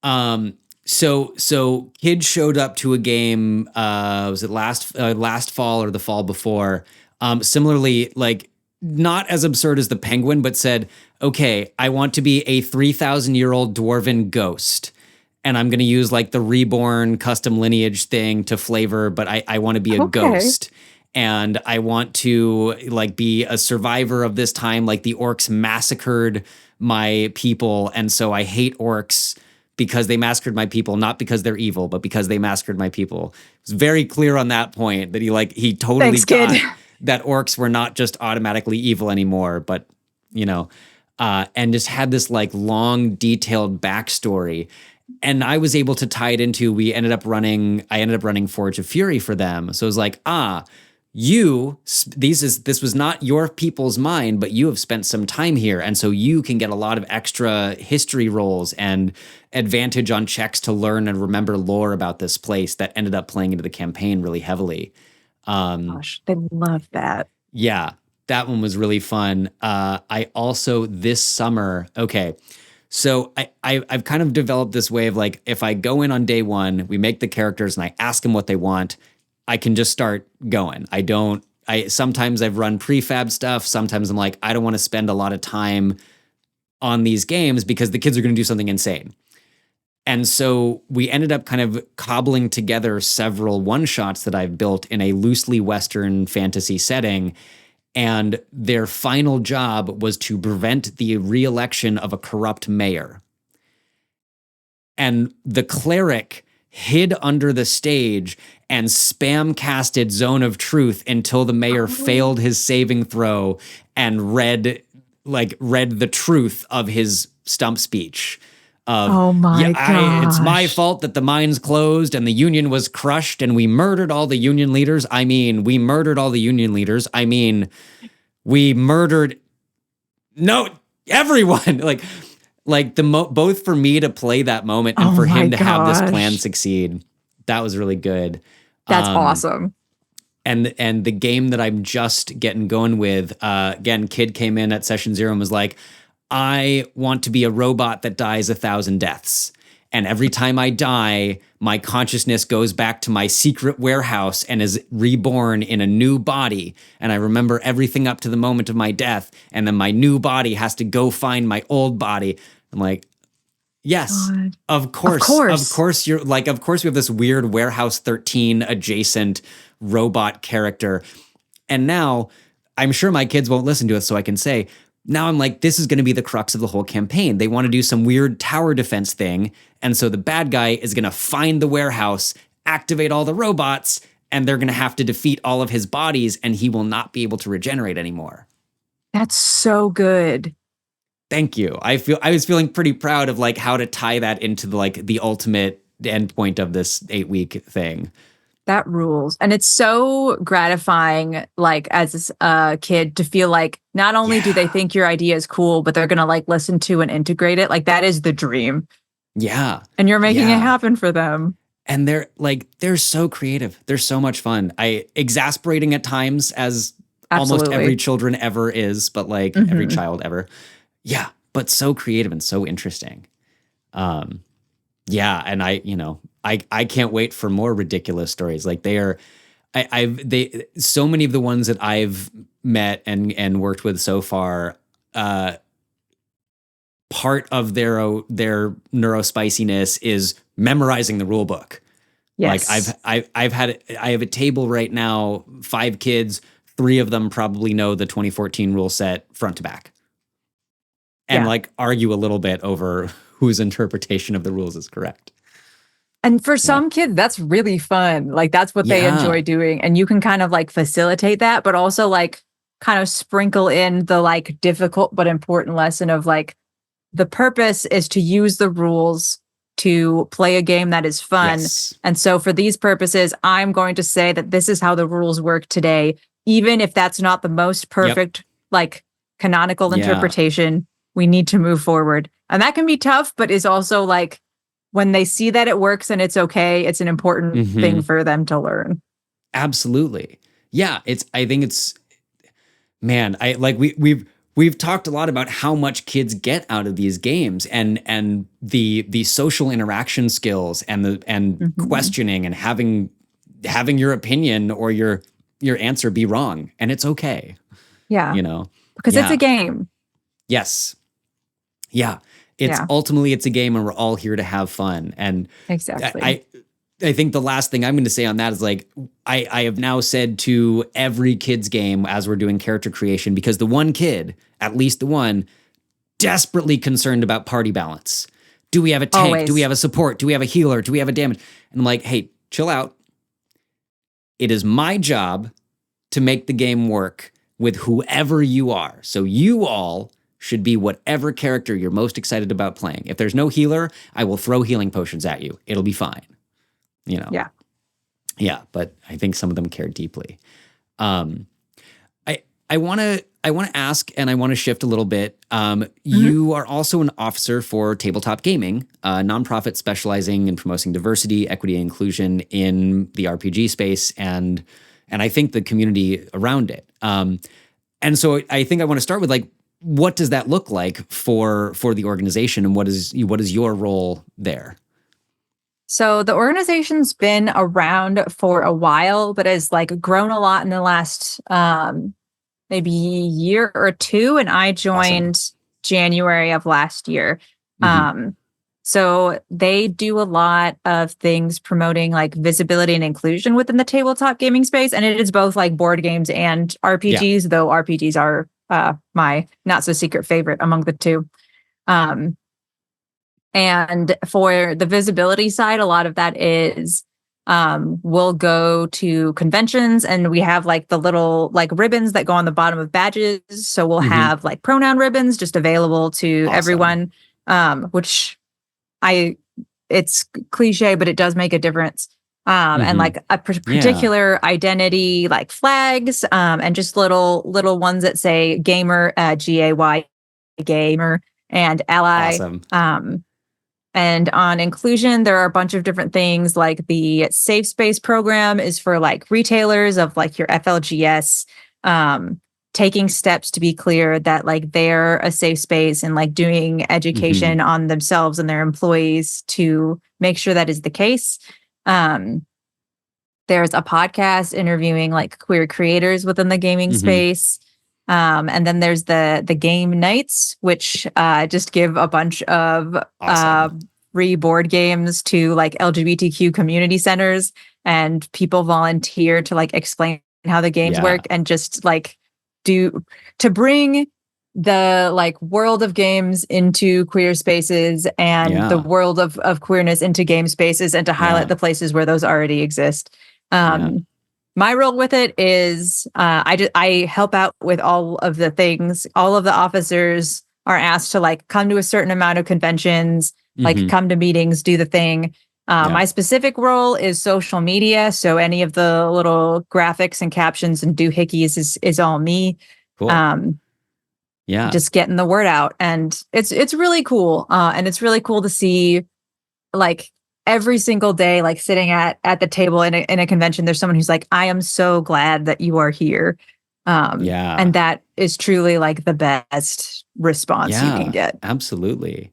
So kids showed up to a game. Was it last fall or the fall before? Similarly, like not as absurd as the penguin, but said, okay, I want to be a 3,000-year-old dwarven ghost. And I'm going to use like the reborn custom lineage thing to flavor, but I want to be a ghost. And I want to like be a survivor of this time. Like the orcs massacred my people. And so I hate orcs because they massacred my people, not because they're evil, but because they massacred my people. It's very clear on that point that he totally got that orcs were not just automatically evil anymore, but, you know, and just had this like long, detailed backstory. And I was able to tie it into, I ended up running Forge of Fury for them. So it was like, this was not your people's mind, but you have spent some time here. And so you can get a lot of extra history rolls and advantage on checks to learn and remember lore about this place that ended up playing into the campaign really heavily. Gosh, they love that. Yeah, that one was really fun. I also, this summer, so I've kind of developed this way of like, if I go in on day one, we make the characters and I ask them what they want, I can just start going. Sometimes I've run prefab stuff. Sometimes I'm like, I don't want to spend a lot of time on these games because the kids are going to do something insane. And so we ended up kind of cobbling together several one-shots that I've built in a loosely Western fantasy setting. And their final job was to prevent the re-election of a corrupt mayor. And the cleric hid under the stage and spam casted Zone of Truth until the mayor failed his saving throw and read the truth of his stump speech. It's my fault that the mines closed and the union was crushed and we murdered all the union leaders. I mean, we murdered everyone. Both for me to play that moment and for him to have this plan succeed. That was really good. That's awesome. And the game that I'm just getting going with, again, kid came in at session 0 and was like, I want to be a robot that dies 1,000 deaths. And every time I die, my consciousness goes back to my secret warehouse and is reborn in a new body. And I remember everything up to the moment of my death. And then my new body has to go find my old body. I'm like, yes, of course. Of course we have this weird Warehouse 13 adjacent robot character. And now I'm sure my kids won't listen to us, so I can say, now I'm like, this is going to be the crux of the whole campaign. They want to do some weird tower defense thing. And so the bad guy is going to find the warehouse, activate all the robots, and they're going to have to defeat all of his bodies, and he will not be able to regenerate anymore. That's so good. Thank you. I was feeling pretty proud of like how to tie that into the ultimate endpoint of this 8-week thing. That rules. And it's so gratifying, like as a kid, to feel like not only do they think your idea is cool, but they're going to like listen to and integrate it. Like that is the dream. Yeah. And you're making it happen for them. And they're so creative. They're so much fun. Exasperating at times, as almost every children ever is, but like every child ever. Yeah. But so creative and so interesting. Yeah. And I can't wait for more ridiculous stories. Like so many of the ones that I've met and worked with so far, part of their neurospiciness is memorizing the rule book. Yes. Like I have a table right now, 5 kids, 3 of them probably know the 2014 rule set front to back. And like argue a little bit over whose interpretation of the rules is correct. And for some kids, that's really fun. Like that's what they enjoy doing. And you can kind of like facilitate that, but also like kind of sprinkle in the like difficult but important lesson of like the purpose is to use the rules to play a game that is fun. Yes. And so for these purposes, I'm going to say that this is how the rules work today, even if that's not the most perfect, like canonical interpretation. We need to move forward. And that can be tough, but is also like when they see that it works and it's okay, it's an important thing for them to learn. Absolutely. Yeah. We've talked a lot about how much kids get out of these games and the social interaction skills and questioning and having your opinion or your your answer be wrong, and it's okay. Yeah. You know? Because it's a game. Yes. Yeah. Ultimately it's a game, and we're all here to have fun. And exactly. I think the last thing I'm going to say on that is like, I have now said to every kid's game as we're doing character creation, because the one kid, at least the one, desperately concerned about party balance. Do we have a tank? Always. Do we have a support? Do we have a healer? Do we have a damage? And I'm like, hey, chill out. It is my job to make the game work with whoever you are. So you all should be whatever character you're most excited about playing. If there's no healer, I will throw healing potions at you. It'll be fine. You know? Yeah, but I think some of them care deeply. I want to ask, and I want to shift a little bit. You are also an officer for Tabletop Gaming, a nonprofit specializing in promoting diversity, equity, and inclusion in the RPG space, and I think the community around it. And so I think I want to start with, like, what does that look like for the organization, and what is your role there? So the organization's been around for a while, but has like grown a lot in the last maybe year or two. And I joined January of last year. So they do a lot of things promoting like visibility and inclusion within the tabletop gaming space. And it is both like board games and RPGs, though RPGs are my not so secret favorite among the two. And for the visibility side, a lot of that is we'll go to conventions, and we have like the little like ribbons that go on the bottom of badges. So we'll have like pronoun ribbons just available to everyone, which it's cliche, but it does make a difference. And like a particular identity, like flags, and just little ones that say gamer, GAY, gamer, and ally. And on inclusion, there are a bunch of different things, like the safe space program is for like retailers of like your FLGS, taking steps to be clear that like they're a safe space, and like doing education on themselves and their employees to make sure that is the case. There's a podcast interviewing like queer creators within the gaming space. And then there's the game nights, which just give a bunch of free board games to like LGBTQ community centers, and people volunteer to like explain how the games work, and just like to bring the like world of games into queer spaces, and the world of queerness into game spaces, and to highlight the places where those already exist. My role with it is I help out with all of the things. All of the officers are asked to like come to a certain amount of conventions, like come to meetings, do the thing. My specific role is social media. So any of the little graphics and captions and doohickeys is all me. Cool. Just getting the word out. And it's really cool. And it's really cool to see like every single day, like sitting at the table in a convention, there's someone who's like, I am so glad that you are here. And that is truly like the best response you can get. Absolutely.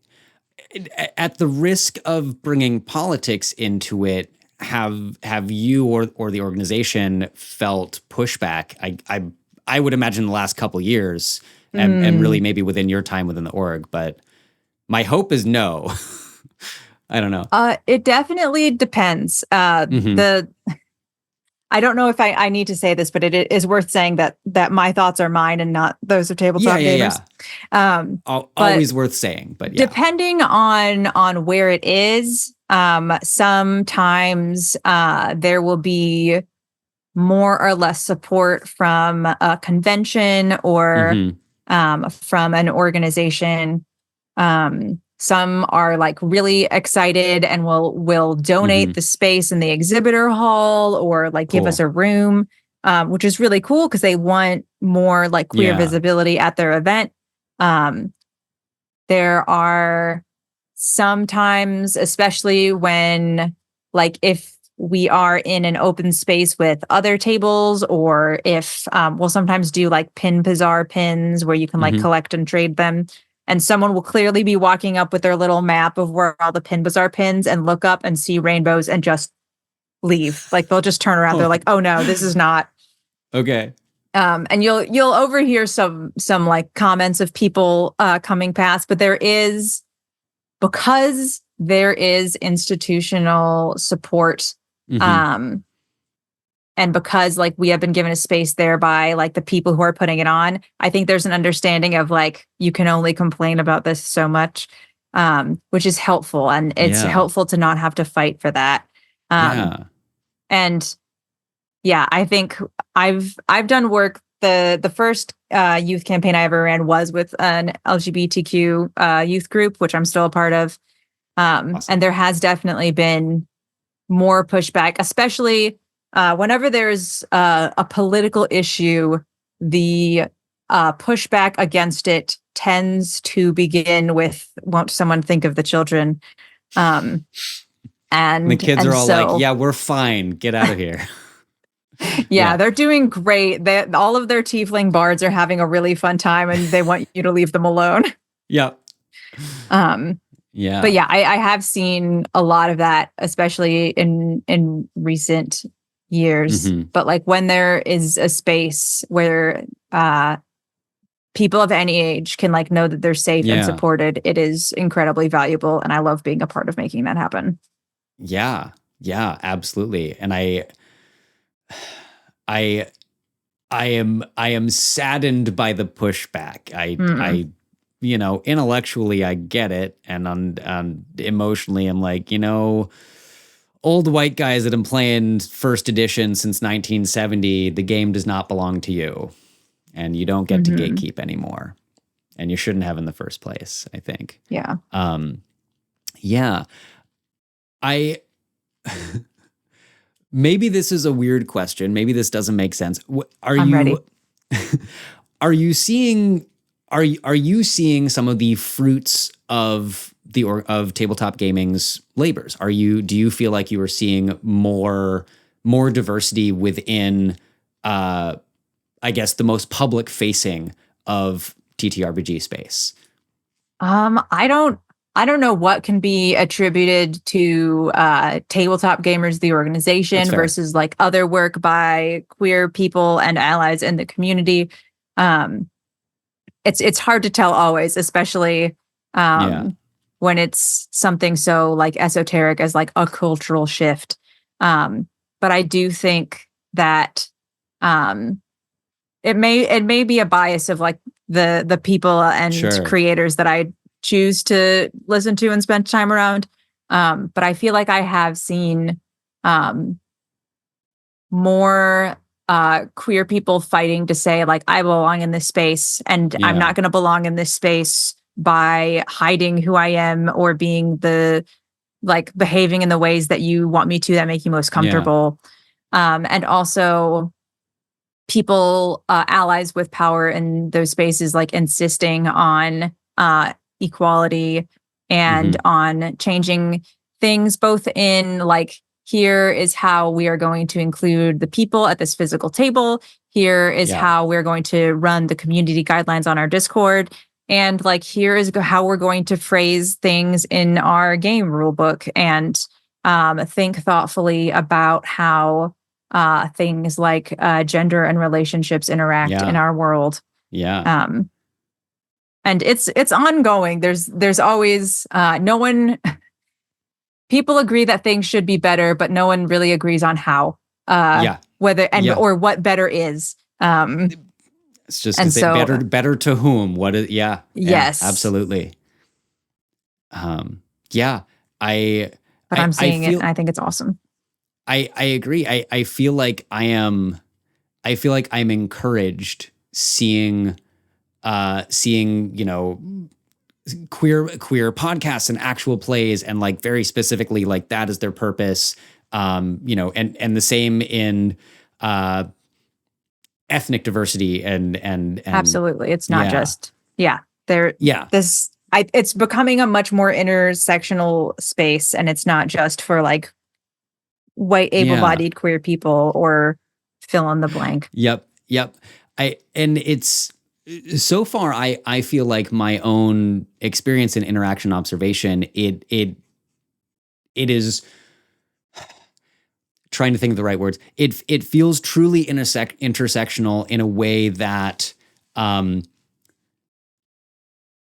At the risk of bringing politics into it, have you or the organization felt pushback? I would imagine the last couple years, and really maybe within your time within the org, but my hope is no. I don't know. It definitely depends. I don't know if I need to say this, but it is worth saying that my thoughts are mine and not those of tabletop gamers. Always worth saying, but depending on where it is, sometimes there will be more or less support from a convention or from an organization. Some are like really excited and will donate the space in the exhibitor hall, or like give us a room, which is really cool because they want more like queer visibility at their event. There are sometimes, especially when like if we are in an open space with other tables, or if we'll sometimes do like pin bazaar pins where you can like collect and trade them. And someone will clearly be walking up with their little map of where all the pin bazaar pins, and look up and see rainbows and just leave. Like they'll just turn around. They're like, oh no, this is not Okay. And you'll overhear some like comments of people coming past, but because there is institutional support, and because like we have been given a space there by like the people who are putting it on, I think there's an understanding of like you can only complain about this so much, which is helpful, and it's helpful to not have to fight for that. And yeah, I think I've done work. The first youth campaign I ever ran was with an LGBTQ youth group, which I'm still a part of. Awesome. And there has definitely been more pushback, especially whenever there's a political issue. The pushback against it tends to begin with, "Won't someone think of the children?" And the kids are all like, "Yeah, we're fine. Get out of here." Yeah, they're doing great. All of their tiefling bards are having a really fun time, and they want you to leave them alone. Yeah. But yeah, I have seen a lot of that, especially in recent years. But like when there is a space where people of any age can like know that they're safe and supported, it is incredibly valuable, and I love being a part of making that happen. Yeah, absolutely. And I am saddened by the pushback. I intellectually I get it, and emotionally I'm like, old white guys that have been playing first edition since 1970, the game does not belong to you, and you don't get to gatekeep anymore, and you shouldn't have in the first place, I think. Yeah. Maybe this is a weird question. Maybe this doesn't make sense. I'm ready. Are you seeing some of the fruits of of tabletop gaming's labors? Do you feel like you are seeing more diversity within I guess the most public facing of TTRPG space? I don't know what can be attributed to Tabletop Gamers, the organization, versus like other work by queer people and allies in the community. It's hard to tell always, especially when it's something so like esoteric as like a cultural shift. But I do think that it may be a bias of like the people and creators that I choose to listen to and spend time around. But I feel like I have seen more queer people fighting to say like, I belong in this space, and I'm not going to belong in this space by hiding who I am or being behaving in the ways that you want me to, that make you most comfortable. And also people, allies with power in those spaces, like insisting on equality and on changing things, both in like, here is how we are going to include the people at this physical table. Here is how we're going to run the community guidelines on our Discord. And like, here is how we're going to phrase things in our game rule book, and think thoughtfully about how things like gender and relationships interact in our world. And it's ongoing. There's always no one. People agree that things should be better, but no one really agrees on how. Whether or what better is. It's just to say better to whom? What is? Yes, absolutely. But I'm seeing it, and I think it's awesome. I agree. I feel like I'm encouraged seeing queer podcasts and actual plays, and like very specifically like that is their purpose. And the same in ethnic diversity and absolutely. It's not just it's becoming a much more intersectional space, and it's not just for like white able-bodied queer people or fill in the blank. Yep. And it's so far I feel like my own experience and interaction observation, it is trying to think of the right words. It feels truly intersectional in a way that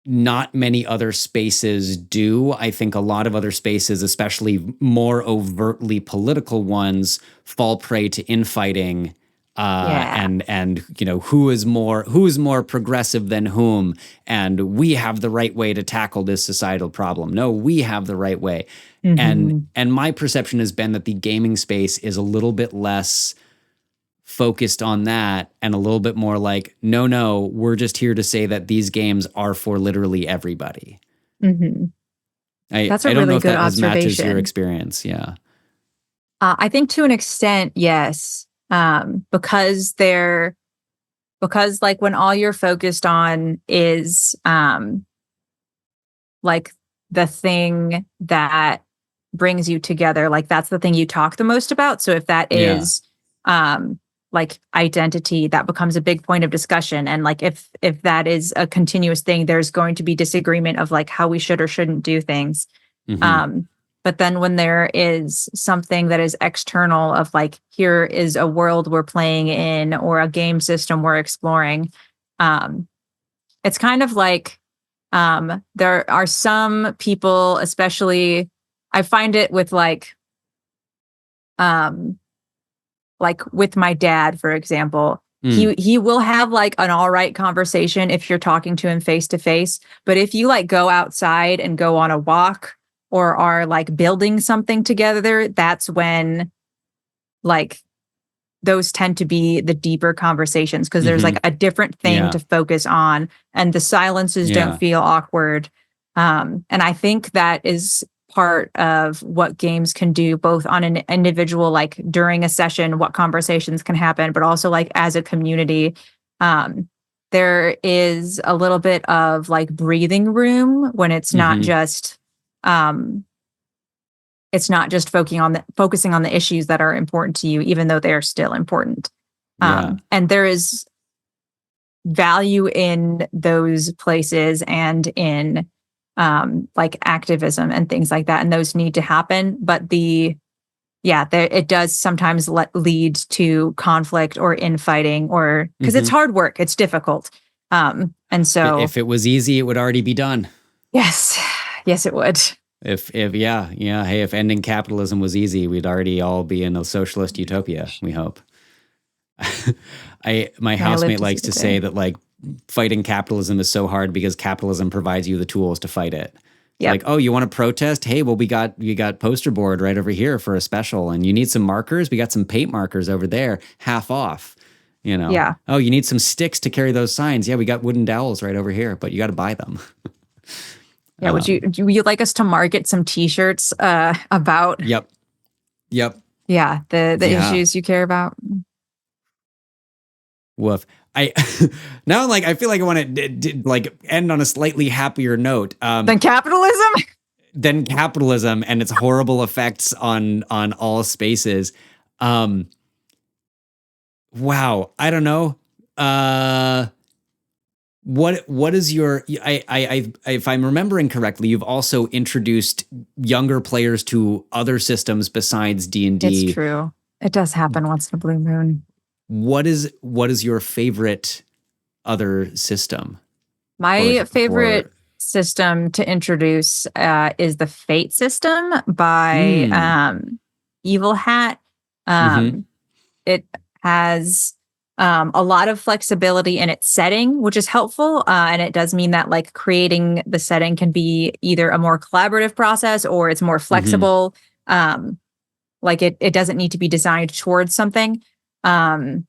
not many other spaces do. I think a lot of other spaces, especially more overtly political ones, fall prey to infighting. And who is more progressive than whom, and we have the right way to tackle this societal problem. No, we have the right way. And my perception has been that the gaming space is a little bit less focused on that and a little bit more like, no, we're just here to say that these games are for literally everybody. That's a I don't really know if good that matches observation. your experience. Yeah. I think to an extent, yes. Because like when all you're focused on is like the thing that brings you together, like that's the thing you talk the most about. So if that is like identity, that becomes a big point of discussion. And like if that is a continuous thing, there's going to be disagreement of like how we should or shouldn't do things. But then when there is something that is external of like, here is a world we're playing in or a game system we're exploring, it's kind of like there are some people, especially I find it with like with my dad, for example, he will have like an all right conversation if you're talking to him face to face. But if you like go outside and go on a walk or are like building something together, that's when like those tend to be the deeper conversations because there's like a different thing to focus on and the silences don't feel awkward. And I think that is part of what games can do both on an individual, like during a session, what conversations can happen, but also like as a community. There is a little bit of like breathing room when it's not just focusing on the issues that are important to you, even though they're still important. And there is value in those places and in like activism and things like that. And those need to happen. But it does sometimes lead to conflict or infighting or because it's hard work. It's difficult. And so if it was easy, it would already be done. Yes, it would. Hey, if ending capitalism was easy, we'd already all be in a socialist utopia, we hope. My housemate likes to say that like fighting capitalism is so hard because capitalism provides you the tools to fight it. Like, oh, you want to protest? Hey, well, we got poster board right over here for a special, and you need some markers? We got some paint markers over there, half off. Oh, you need some sticks to carry those signs? Yeah, we got wooden dowels right over here, but you got to buy them. Yeah, would you like us to market some T-shirts about? Yep. Yeah, the issues you care about. Woof. Now I feel like I want to like end on a slightly happier note. Than capitalism? Than capitalism and its horrible effects on all spaces. Wow, I don't know. What is your if I'm remembering correctly, you've also introduced younger players to other systems besides D&D. It's true. It does happen once in a blue moon. What is your favorite other system? My favorite system to introduce is the Fate system by Evil Hat. It has a lot of flexibility in its setting, which is helpful. And it does mean that like creating the setting can be either a more collaborative process or it's more flexible. Like it doesn't need to be designed towards something. And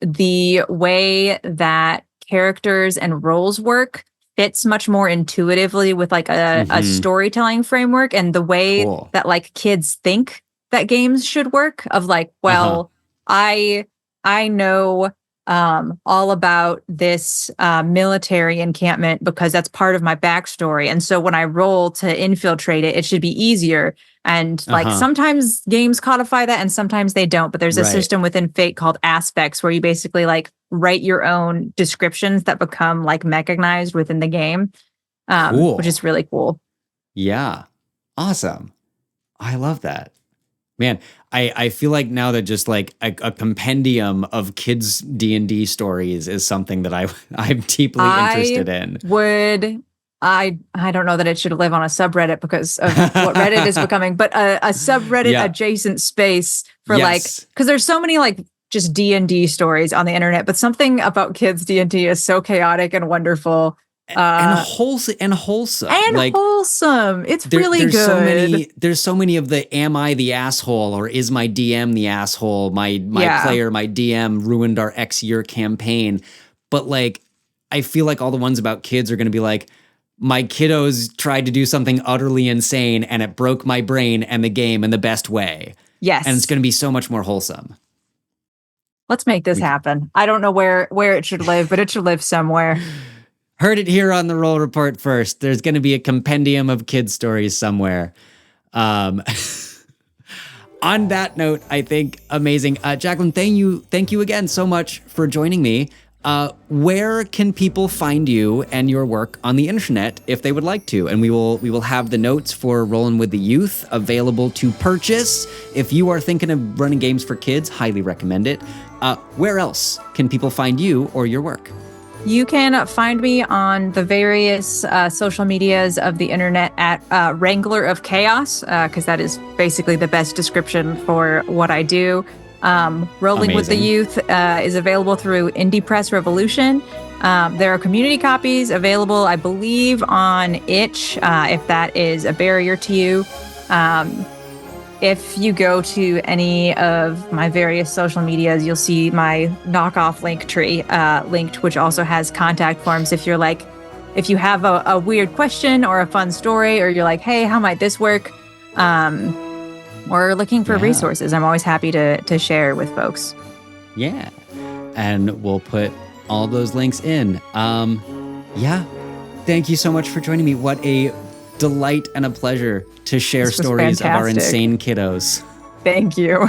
the way that characters and roles work fits much more intuitively with like a storytelling framework and the way that like kids think that games should work of like, well, I know all about this military encampment because that's part of my backstory. And so when I roll to infiltrate it, it should be easier. And like sometimes games codify that and sometimes they don't. But there's a system within Fate called aspects where you basically like write your own descriptions that become like mechanized within the game, which is really cool. Yeah. Awesome. I love that. Man, I feel like now that just like a compendium of kids D&D stories is something that I'm deeply interested in. I don't know that it should live on a subreddit because of what Reddit is becoming, but a subreddit adjacent space for because there's so many like just D&D stories on the internet, but something about kids D&D is so chaotic and wonderful. And wholesome. It's really good. There's so many of the am I the asshole or is my DM the asshole? My player, my DM ruined our X year campaign. But like, I feel like all the ones about kids are going to be like, my kiddos tried to do something utterly insane and it broke my brain and the game in the best way. Yes. And it's going to be so much more wholesome. Let's make this happen. I don't know where it should live, but it should live somewhere. Heard it here on the Roll Report first. There's going to be a compendium of kids' stories somewhere. On that note, I think amazing. Jaclyn, thank you again so much for joining me. Where can people find you and your work on the internet if they would like to? And we will have the notes for Rolling with the Youth available to purchase. If you are thinking of running games for kids, highly recommend it. Where else can people find you or your work? You can find me on the various social medias of the internet at Wrangler of Chaos, because that is basically the best description for what I do. Rolling with the Youth is available through Indie Press Revolution. There are community copies available, I believe, on itch, if that is a barrier to you. If you go to any of my various social medias, you'll see my knockoff link tree linked, which also has contact forms. If you have a weird question or a fun story, or you're like, hey, how might this work? Or looking for resources, I'm always happy to share with folks. Yeah. And we'll put all those links in. Thank you so much for joining me. What a delight and a pleasure to share stories of our insane kiddos. Thank you.